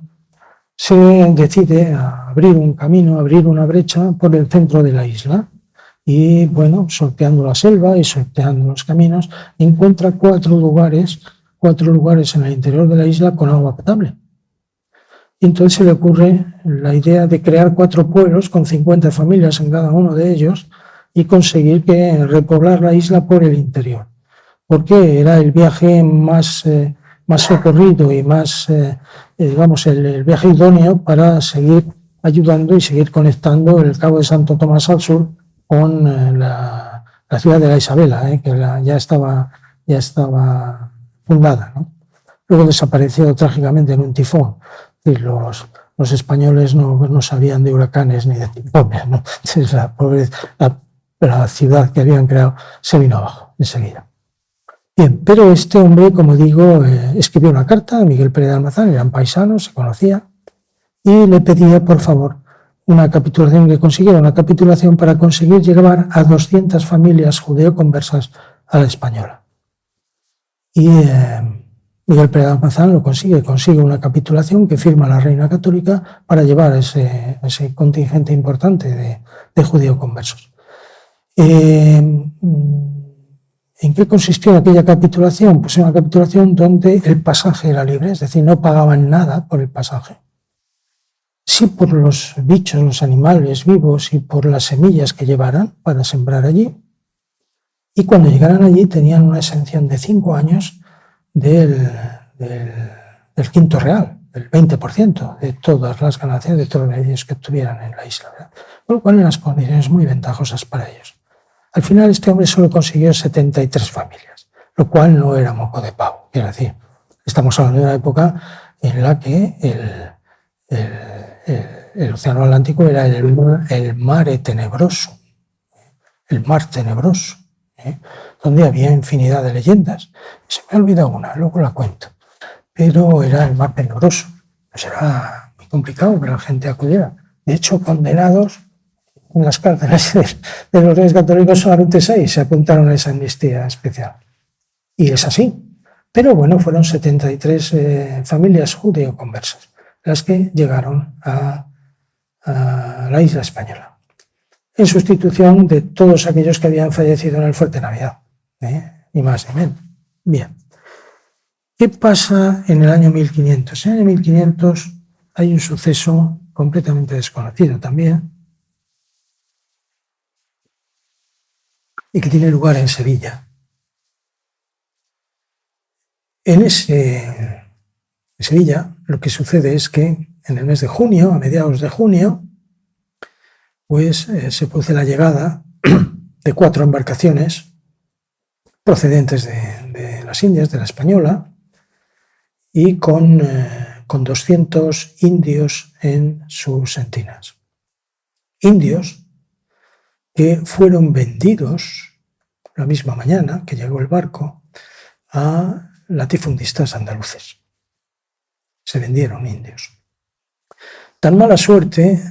se decide a abrir un camino, a abrir una brecha por el centro de la isla. Y bueno, sorteando la selva y sorteando los caminos, encuentra cuatro lugares en el interior de la isla con agua potable. Y entonces se le ocurre la idea de crear 4 pueblos con 50 familias en cada uno de ellos y conseguir repoblar la isla por el interior. Porque era el viaje más socorrido y más, digamos, el viaje idóneo para seguir ayudando y seguir conectando el Cabo de Santo Tomás al sur con la ciudad de la Isabela, que ya estaba fundada, ¿no? Luego desapareció trágicamente en un tifón. Y los españoles no sabían de huracanes ni de tifones, ¿no? Entonces la ciudad que habían creado se vino abajo enseguida. Bien, pero este hombre, como digo, escribió una carta a Miguel Pérez de Almazán, eran paisanos, se conocían, y le pedía, por favor, una capitulación, que consiguiera una capitulación para conseguir llevar a 200 familias judeo-conversas a la española. Y Miguel Pérez de Almazán lo consigue una capitulación que firma la Reina Católica para llevar a ese contingente importante de judeo-conversos. ¿En qué consistió aquella capitulación? Pues en una capitulación donde el pasaje era libre, es decir, no pagaban nada por el pasaje. Sí por los bichos, los animales vivos y por las semillas que llevaran para sembrar allí. Y cuando llegaran allí tenían una exención de 5 años del quinto real, del 20% de todas las ganancias, de todos los beneficios que obtuvieran en la isla, ¿verdad? Por lo cual eran unas condiciones muy ventajosas para ellos. Al final este hombre solo consiguió 73 familias, lo cual no era moco de pavo. Quiero decir, estamos hablando de una época en la que el océano Atlántico era el mare tenebroso, el mar tenebroso, donde había infinidad de leyendas. Se me ha olvidado una, luego la cuento, pero era el mar tenebroso. Pues era muy complicado que la gente acudiera. De hecho, condenados en las cárceles de los Reyes Católicos solamente 6 se apuntaron a esa amnistía especial. Y es así. Pero bueno, fueron 73 familias judeo-conversas las que llegaron a la isla española, en sustitución de todos aquellos que habían fallecido en el Fuerte Navidad, ni más ni menos. Bien, ¿qué pasa en el año 1500? En el año 1500 hay un suceso completamente desconocido también, y que tiene lugar en Sevilla. En Sevilla lo que sucede es que en el mes de junio, a mediados de junio, pues se produce la llegada de 4 embarcaciones procedentes de las Indias, de la Española, y con 200 indios en sus sentinas. Indios que fueron vendidos la misma mañana que llegó el barco a latifundistas andaluces. Se vendieron indios. Tan mala suerte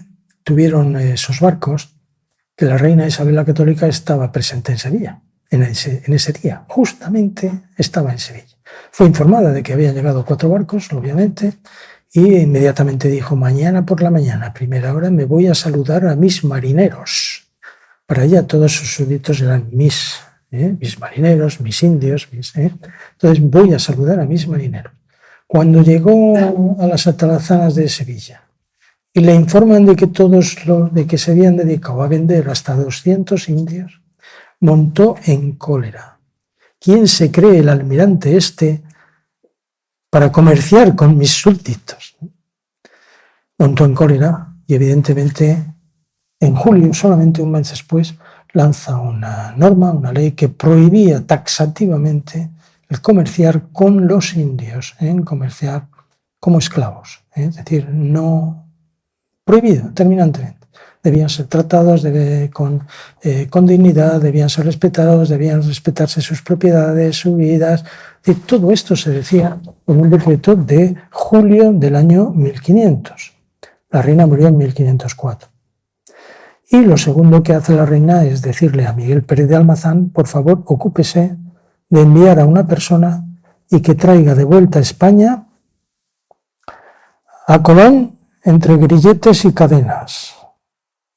tuvieron esos barcos que la reina Isabel la Católica estaba presente en Sevilla, en ese día, justamente estaba en Sevilla. Fue informada de que habían llegado 4 barcos, obviamente, y inmediatamente dijo: mañana por la mañana, a primera hora, me voy a saludar a mis marineros. Para ella todos sus súbditos eran mis marineros, mis indios. Entonces voy a saludar a mis marineros. Cuando llegó a las atalazanas de Sevilla y le informan de que se habían dedicado a vender hasta 200 indios, montó en cólera. ¿Quién se cree el almirante para comerciar con mis súbditos? Montó en cólera y evidentemente en julio, solamente un mes después, lanza una norma, una ley que prohibía taxativamente el comerciar con los indios, comerciar como esclavos. Es decir, no prohibido terminantemente. Debían ser tratados con dignidad, debían ser respetados, debían respetarse sus propiedades, sus vidas. Todo esto se decía en un decreto de julio del año 1500. La reina murió en 1504. Y lo segundo que hace la reina es decirle a Miguel Pérez de Almazán: por favor, ocúpese de enviar a una persona y que traiga de vuelta a España a Colón entre grilletes y cadenas.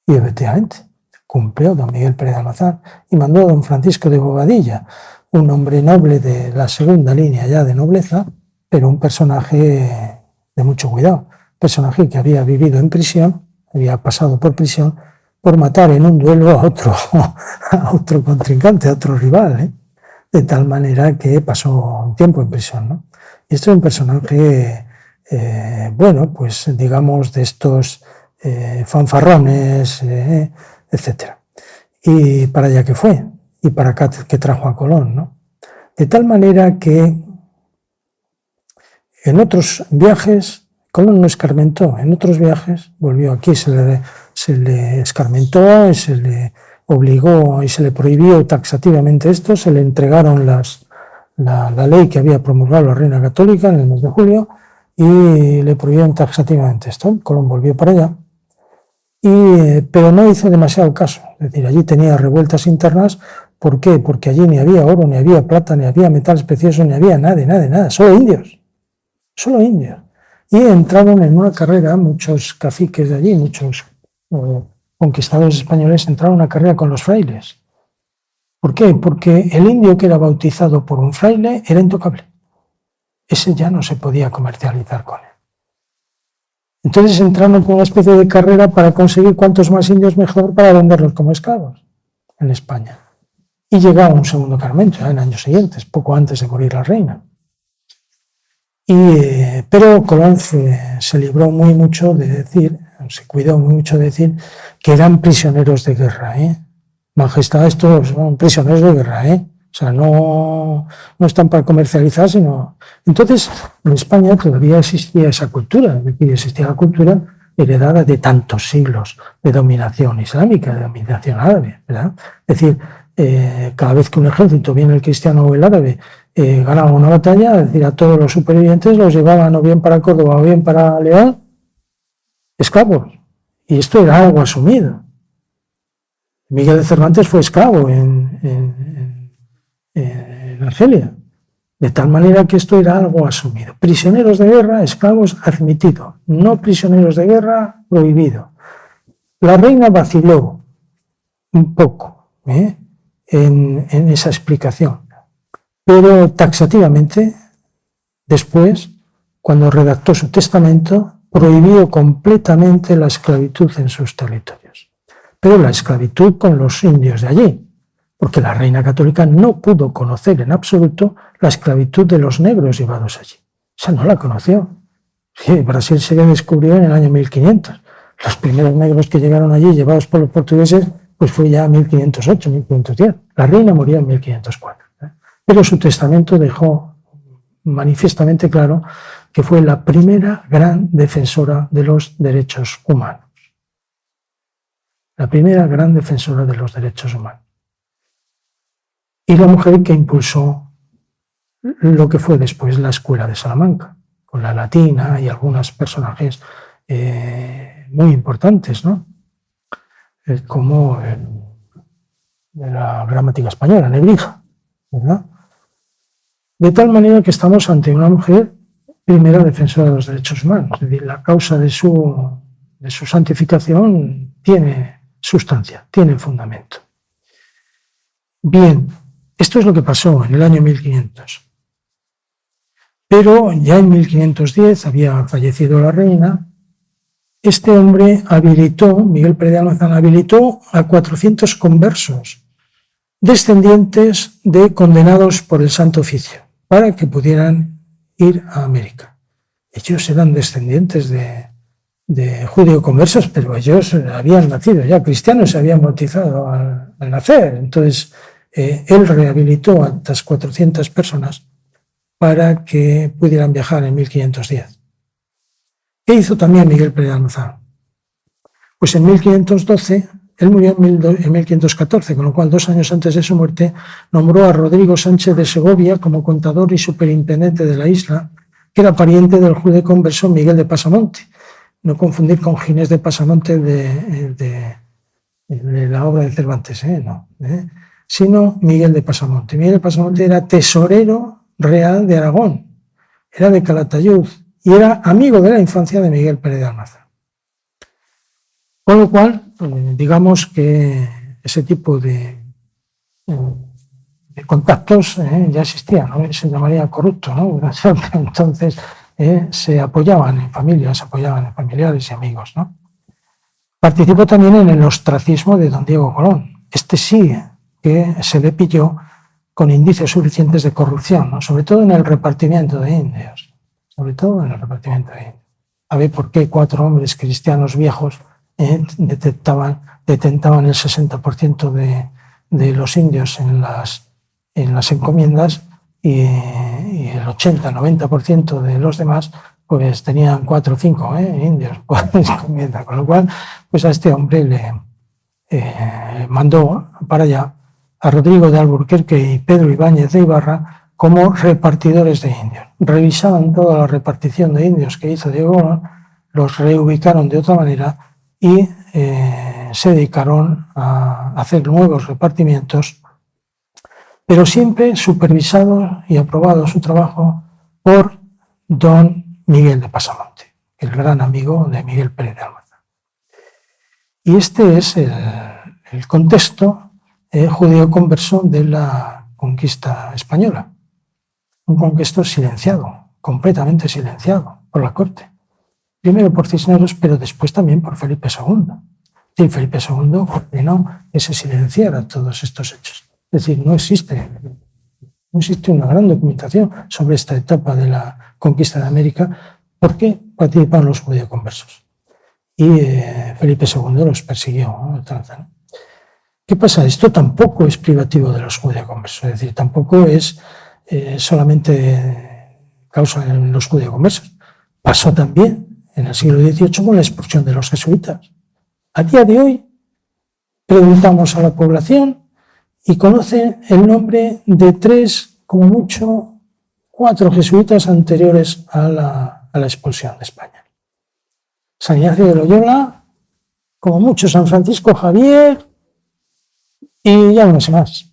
Y efectivamente, cumplió don Miguel Pérez de Almazán y mandó a don Francisco de Bobadilla, un hombre noble de la segunda línea ya de nobleza, pero un personaje de mucho cuidado, personaje que había vivido en prisión, había pasado por prisión por matar en un duelo a otro contrincante, a otro rival, de tal manera que pasó un tiempo en prisión, ¿no? Y esto es un personaje, bueno, pues digamos de estos fanfarrones, etc. Y para allá que fue, y para acá que trajo a Colón, ¿no? De tal manera que en otros viajes Colón no escarmentó, en otros viajes volvió aquí, se le escarmentó, se le obligó y se le prohibió taxativamente esto, se le entregaron la ley que había promulgado la reina católica en el mes de julio y le prohibieron taxativamente esto. Colón volvió para allá, pero no hizo demasiado caso, es decir, allí tenía revueltas internas. ¿Por qué? Porque allí ni había oro, ni había plata, ni había metales preciosos, ni había nada, solo indios. Y entraron en una carrera, muchos caciques de allí, muchos conquistadores españoles entraron en una carrera con los frailes. ¿Por qué? Porque el indio que era bautizado por un fraile era intocable. Ese ya no se podía comercializar con él. Entonces entraron con una especie de carrera para conseguir cuantos más indios mejor para venderlos como esclavos en España. Y llegaba un segundo cargamento en años siguientes, poco antes de morir la reina. Pero Colón se libró muy mucho de decir, se cuidó muy mucho de decir que eran prisioneros de guerra. Majestad, estos son prisioneros de guerra. O sea, no están para comercializar, sino... Entonces, en España todavía existía esa cultura, es decir, existía la cultura heredada de tantos siglos de dominación islámica, de dominación árabe, ¿verdad? Es decir, cada vez que un ejército, bien el cristiano o el árabe, ganaba una batalla, es decir, a todos los supervivientes los llevaban o bien para Córdoba o bien para León, esclavos. Y esto era algo asumido. Miguel de Cervantes fue esclavo en Argelia, de tal manera que esto era algo asumido. Prisioneros de guerra, esclavos, admitido. No prisioneros de guerra, prohibido. La reina vaciló un poco en esa explicación, pero taxativamente, después, cuando redactó su testamento, prohibió completamente la esclavitud en sus territorios. Pero la esclavitud con los indios de allí, porque la reina católica no pudo conocer en absoluto la esclavitud de los negros llevados allí. O sea, no la conoció. Sí, Brasil se descubrió en el año 1500. Los primeros negros que llegaron allí, llevados por los portugueses, pues fue ya 1508, 1510. La reina murió en 1504. Pero su testamento dejó manifiestamente claro que fue la primera gran defensora de los derechos humanos. La primera gran defensora de los derechos humanos. Y la mujer que impulsó lo que fue después la Escuela de Salamanca, con la Latina y algunos personajes muy importantes, ¿no? Como de la gramática española, Nebrija, ¿verdad? De tal manera que estamos ante una mujer primera defensora de los derechos humanos, es decir, la causa de su santificación tiene sustancia, tiene fundamento. Bien, esto es lo que pasó en el año 1500. Pero ya en 1510 había fallecido la reina. Este hombre habilitó, Miguel Pérez de Almazán, habilitó a 400 conversos, descendientes de condenados por el Santo Oficio, para que pudieran ir a América. Ellos eran descendientes de judío-conversos, pero ellos habían nacido ya cristianos, se habían bautizado al nacer. Entonces, él rehabilitó a estas 400 personas para que pudieran viajar en 1510. ¿Qué hizo también Miguel Pérez de Almazán? Pues en 1512, él murió en 1514, con lo cual 2 años antes de su muerte nombró a Rodrigo Sánchez de Segovia como contador y superintendente de la isla, que era pariente del judeoconverso Miguel de Pasamonte. No confundir con Ginés de Pasamonte de la obra de Cervantes, sino Miguel de Pasamonte. Miguel de Pasamonte era tesorero real de Aragón, era de Calatayud y era amigo de la infancia de Miguel Pérez de Almazán. Con lo cual, digamos que ese tipo de contactos ya existían, ¿no? Se llamaría corrupto, ¿no? Entonces se apoyaban en familias, se apoyaban en familiares y amigos, ¿no? Participó también en el ostracismo de don Diego Colón. Este sí que se le pilló con indicios suficientes de corrupción, ¿no? Sobre todo en el repartimiento de indios. Sobre todo en el repartimiento de indios. A ver por qué 4 hombres cristianos viejos detentaban el 60% de los indios en las encomiendas y el 80-90% de los demás pues tenían 4 o 5 indios por encomienda, con lo cual pues a este hombre le mandó para allá a Rodrigo de Alburquerque y Pedro Ibáñez de Ibarra como repartidores de indios. Revisaban toda la repartición de indios que hizo Diego Colón, los reubicaron de otra manera y se dedicaron a hacer nuevos repartimientos, pero siempre supervisado y aprobado su trabajo por don Miguel de Pasamonte, el gran amigo de Miguel Pérez de Almazán. Y este es el contexto judío converso de la conquista española. Un conquista silenciado, completamente silenciado por la corte. Primero por Cisneros, pero después también por Felipe II. Y Felipe II ordenó que se silenciara todos estos hechos. Es decir, no existe una gran documentación sobre esta etapa de la conquista de América porque participaron los judío-conversos. Y Felipe II los persiguió, ¿no? ¿Qué pasa? Esto tampoco es privativo de los judío-conversos, es decir, tampoco es solamente causa en los judío-conversos. Pasó también en el siglo XVIII con la expulsión de los jesuitas. A día de hoy preguntamos a la población y conoce el nombre de 3, como mucho, 4 jesuitas anteriores a la expulsión de España. San Ignacio de Loyola, como mucho San Francisco Javier y ya no sé más.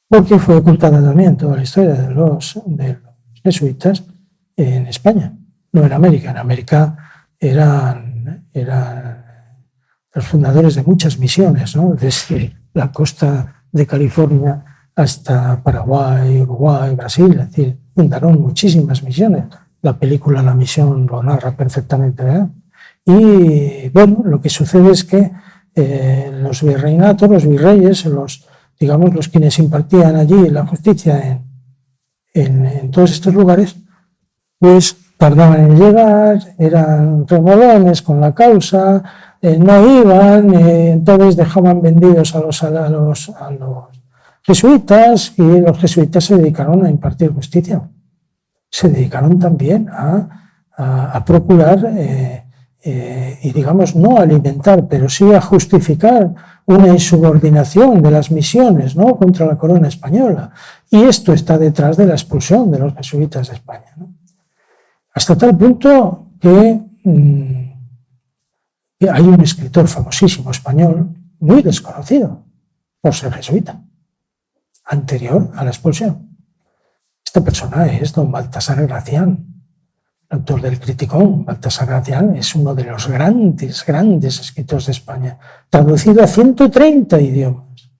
Porque fue ocultada también toda la historia de los jesuitas en España, no en América. En América eran los fundadores de muchas misiones, ¿no? Desde la costa de California hasta Paraguay, Uruguay, Brasil, es decir, fundaron muchísimas misiones. La película La Misión lo narra perfectamente, ¿verdad? Y bueno, lo que sucede es que los virreinatos, los virreyes, los quienes impartían allí la justicia en todos estos lugares, pues tardaban en llegar, eran remolones con la causa, no iban, entonces dejaban vendidos a los jesuitas y los jesuitas se dedicaron a impartir justicia. Se dedicaron también a procurar y digamos no alimentar, pero sí a justificar una insubordinación de las misiones, ¿no?, contra la corona española. Y esto está detrás de la expulsión de los jesuitas de España, ¿no? Hasta tal punto que Hay un escritor famosísimo español, muy desconocido, por ser jesuita, anterior a la expulsión. Esta persona es don Baltasar Gracián, autor del Criticón. Baltasar Gracián es uno de los grandes escritores de España, traducido a 130 idiomas.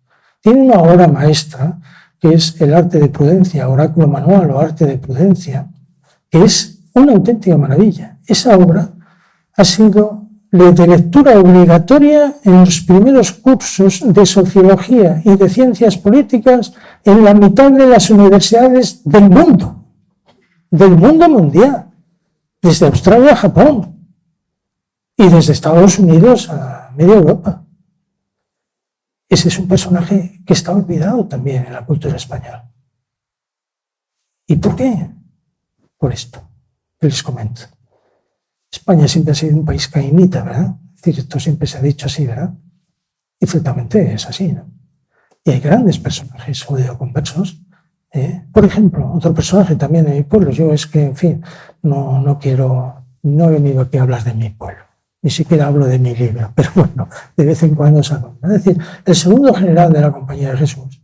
Tiene una obra maestra, que es El arte de prudencia, oráculo manual o arte de prudencia, que es una auténtica maravilla. Esa obra ha sido de lectura obligatoria en los primeros cursos de sociología y de ciencias políticas en la mitad de las universidades del mundo mundial, desde Australia a Japón y desde Estados Unidos a media Europa. Ese es un personaje que está olvidado también en la cultura española. ¿Y por qué? Por esto que les comento. España siempre ha sido un país cainita, ¿verdad? Es decir, esto siempre se ha dicho así, ¿verdad? Y ciertamente es así, ¿no? Y hay grandes personajes judeoconversos. Por ejemplo, otro personaje también de mi pueblo. Yo es que, en fin, no he venido aquí a hablar de mi pueblo. Ni siquiera hablo de mi libro, pero bueno, de vez en cuando salgo. Es decir, el segundo general de la Compañía de Jesús,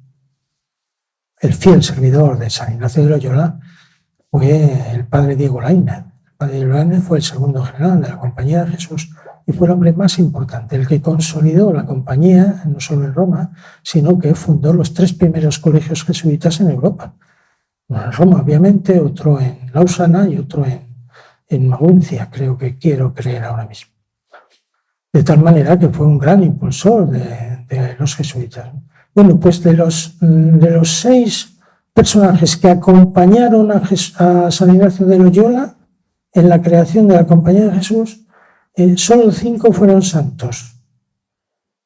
el fiel servidor de San Ignacio de Loyola, fue el padre Diego Lainez. El padre Diego Lainez fue el segundo general de la Compañía de Jesús y fue el hombre más importante, el que consolidó la compañía, no solo en Roma, sino que fundó los 3 primeros colegios jesuitas en Europa. Uno en Roma, obviamente, otro en Lausana y otro en Maguncia, quiero creer ahora mismo. De tal manera que fue un gran impulsor de los jesuitas. Bueno, pues de los 6 personajes que acompañaron a San Ignacio de Loyola en la creación de la Compañía de Jesús, solo 5 fueron santos.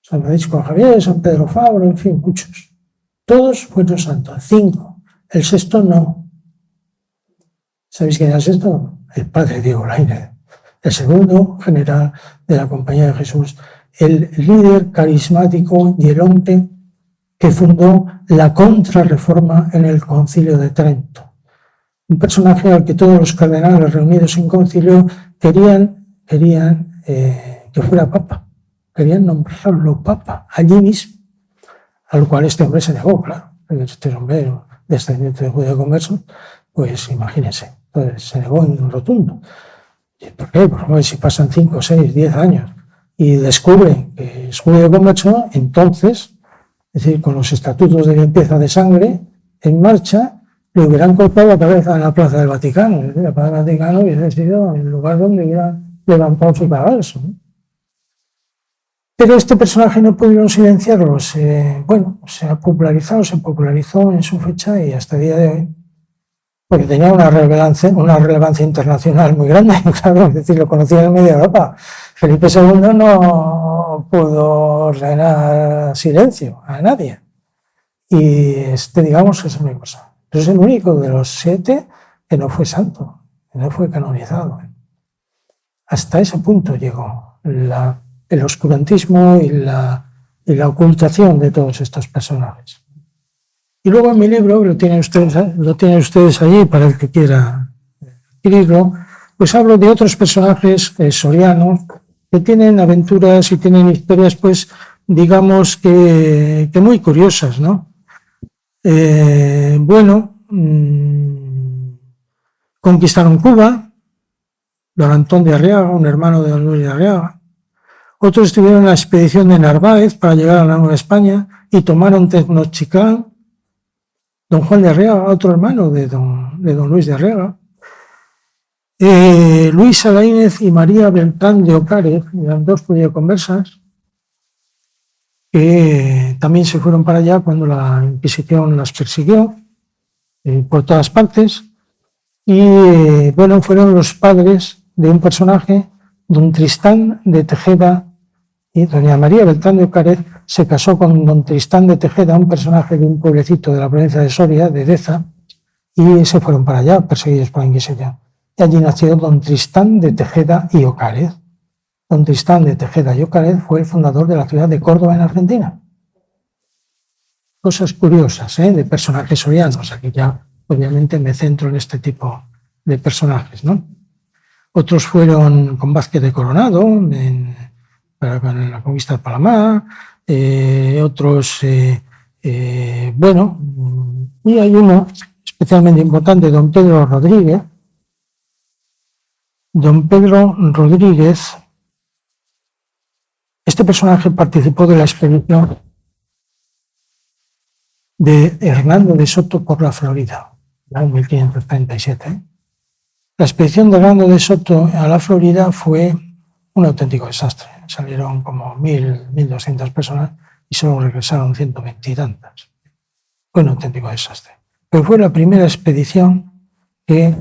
San Francisco Javier, San Pedro Fabro, en fin, muchos. Todos fueron santos, 5. El sexto no. ¿Sabéis quién era el sexto? El padre Diego Lainez, el segundo general de la Compañía de Jesús, el líder carismático y el hombre que fundó la Contrarreforma en el Concilio de Trento. Un personaje al que todos los cardenales reunidos en concilio querían que fuera papa, querían nombrarlo papa allí mismo, a lo cual este hombre se negó, claro. Este hombre, descendiente de judío converso, pues imagínense, entonces se negó en rotundo. ¿Por qué? Porque si pasan 5, 6, 10 años y descubren que es judío converso, entonces, es decir, con los estatutos de limpieza de sangre en marcha, le hubieran cortado la cabeza en la Plaza del Vaticano. Es decir, la Plaza del Vaticano hubiese sido el lugar donde hubieran levantado su cadalso, ¿no? Pero este personaje no pudieron silenciarlo. Se popularizó en su fecha y hasta el día de hoy, porque tenía una relevancia internacional muy grande, claro, es decir, lo conocía en media Europa. Felipe II no pudo ordenar silencio a nadie. Y digamos que es una cosa. Pero es el único de los 7 que no fue santo, que no fue canonizado. Hasta ese punto llegó el oscurantismo y la ocultación de todos estos personajes. Y luego en mi libro, lo tienen ustedes allí para el que quiera adquirirlo, pues hablo de otros personajes sorianos que tienen aventuras y tienen historias, pues, digamos que muy curiosas, ¿no? Conquistaron Cuba, don Antón de Arriaga, un hermano de don Luis de Arriaga. Otros estuvieron en la expedición de Narváez para llegar a la Nueva España y tomaron Tenochtitlán. Don Juan de Arriaga, otro hermano de don Luis de Arriaga. Luisa Lainez y María Beltrán de Ocárez, eran 2 judío-conversas, que también se fueron para allá cuando la Inquisición las persiguió por todas partes. Y fueron los padres de un personaje, don Tristán de Tejeda, y doña María Beltrán de Ocárez se casó con don Tristán de Tejeda, un personaje de un pueblecito de la provincia de Soria, de Deza, y se fueron para allá, perseguidos por la Inquisición. Y allí nació don Tristán de Tejeda y Ocárez. Don Tristán de Tejeda y Ocárez fue el fundador de la ciudad de Córdoba, en Argentina. Cosas curiosas, de personajes sorianos. Aquí ya, obviamente, me centro en este tipo de personajes, ¿no? Otros fueron con Vázquez de Coronado, en para la conquista de Panamá, otros, bueno, y hay uno especialmente importante, don Pedro Rodríguez. Don Pedro Rodríguez, este personaje participó de la expedición de Hernando de Soto por la Florida, en 1537. La expedición de Hernando de Soto a la Florida fue un auténtico desastre. Salieron como 1.200 personas y solo regresaron 120 y tantas. Fue un auténtico desastre. Pero fue la primera expedición que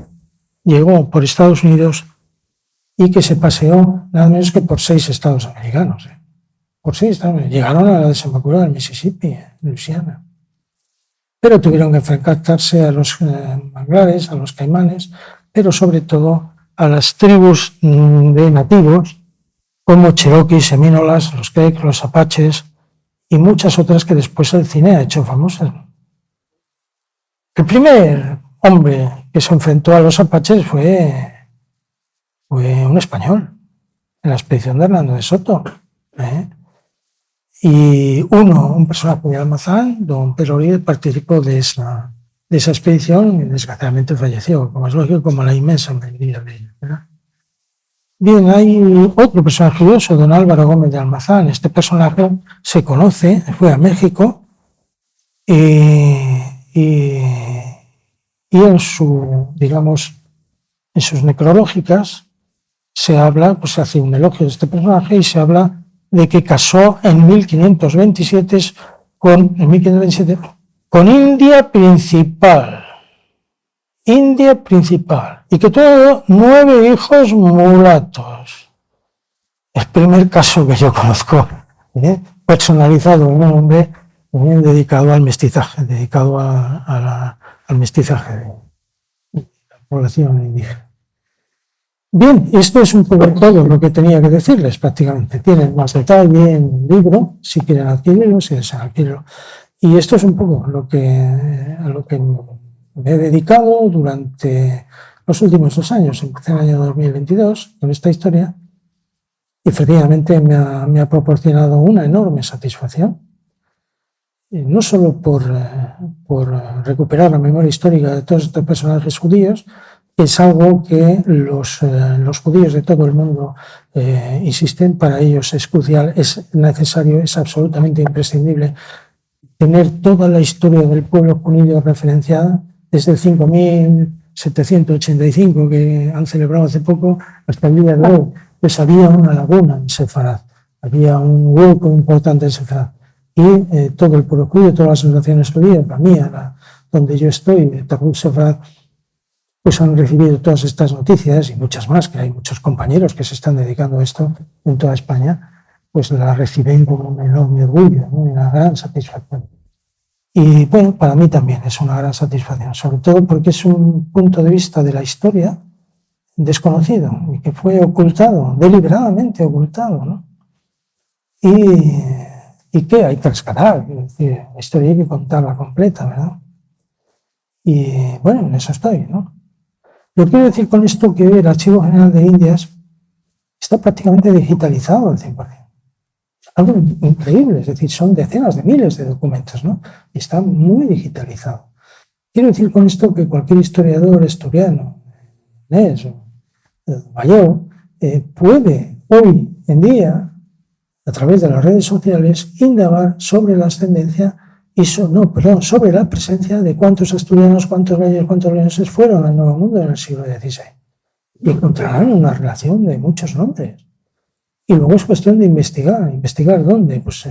llegó por Estados Unidos y que se paseó nada menos que por 6 estados americanos. Por 6 estados. Llegaron a la desembocadura del Mississippi, en Luisiana. Pero tuvieron que enfrentarse a los manglares, a los caimanes, pero sobre todo a las tribus de nativos como Cherokees, Semínolas, los Creeks, los Apaches y muchas otras que después el cine ha hecho famosas. El primer hombre que se enfrentó a los Apaches fue un español en la expedición de Hernando de Soto. Y un personaje de Almazán, don Pedro Rodríguez, participó de esa expedición y desgraciadamente falleció, como es lógico, como la inmensa mayoría de ellos, ¿verdad? Bien, hay otro personaje curioso, don Álvaro Gómez de Almazán. Este personaje se conoce, fue a México y en sus necrológicas se habla, pues se hace un elogio de este personaje y se habla de que casó en 1527 con India Principal, y que tuvo 9 hijos mulatos. El primer caso que yo conozco, personalizado, un hombre dedicado al mestizaje, al mestizaje de la población indígena. Bien, esto es un poco todo lo que tenía que decirles prácticamente. Tienen más detalle en el libro, si quieren adquirirlo, si desean adquirirlo. Y esto es un poco a lo que me he dedicado durante los últimos 2 años. Empecé en el año 2022 con esta historia y efectivamente me ha proporcionado una enorme satisfacción. No solo por recuperar la memoria histórica de todos estos personajes judíos, es algo que los judíos de todo el mundo insisten, para ellos es crucial, es necesario, es absolutamente imprescindible tener toda la historia del pueblo judío referenciada desde el 5785 que han celebrado hace poco hasta el día de hoy. Pues había una laguna en Sefarad, había un hueco importante en Sefarad y todo el pueblo judío, todas las asociaciones judías, la mía, donde yo estoy, Tabú Sefarad, pues han recibido todas estas noticias y muchas más, que hay muchos compañeros que se están dedicando a esto en toda España, pues la reciben con un enorme orgullo, ¿no? Y una gran satisfacción. Y bueno, para mí también es una gran satisfacción, sobre todo porque es un punto de vista de la historia desconocido y que fue ocultado, deliberadamente ocultado, ¿no? Y que hay que rescatar, es decir, la historia hay que contarla completa, ¿verdad? Y bueno, en eso estoy, ¿no? Yo quiero decir con esto que el Archivo General de Indias está prácticamente digitalizado al 100%. Algo increíble, es decir, son decenas de miles de documentos, ¿no? Y está muy digitalizado. Quiero decir con esto que cualquier historiador asturiano, danés o gallego, puede hoy en día, a través de las redes sociales, indagar sobre la ascendencia sobre la presencia de cuántos asturianos, cuántos gallegos, cuántos leoneses fueron al Nuevo Mundo en el siglo XVI. Y encontrarán una relación de muchos nombres. Y luego es cuestión de investigar. ¿Investigar dónde? Pues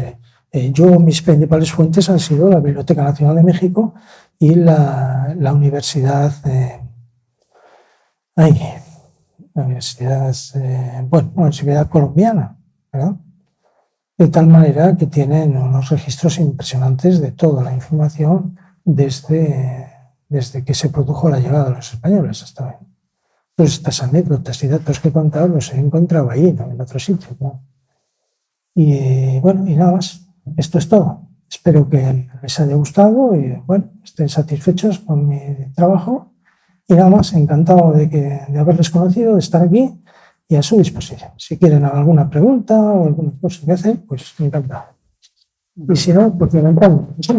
mis principales fuentes han sido la Biblioteca Nacional de México y la Universidad Universidad Colombiana, ¿verdad? De tal manera que tienen unos registros impresionantes de toda la información desde que se produjo la llegada de los españoles hasta hoy. Pues estas anécdotas y datos que he contado los he encontrado ahí, ¿no? En otro sitio, ¿no? Y bueno, y nada más. Esto es todo. Espero que les haya gustado y bueno, estén satisfechos con mi trabajo. Y nada más, encantado de haberles conocido, de estar aquí y a su disposición. Si quieren alguna pregunta o alguna cosa que hacer, pues encantado. Y si no, pues lo entramos. ¿Sí?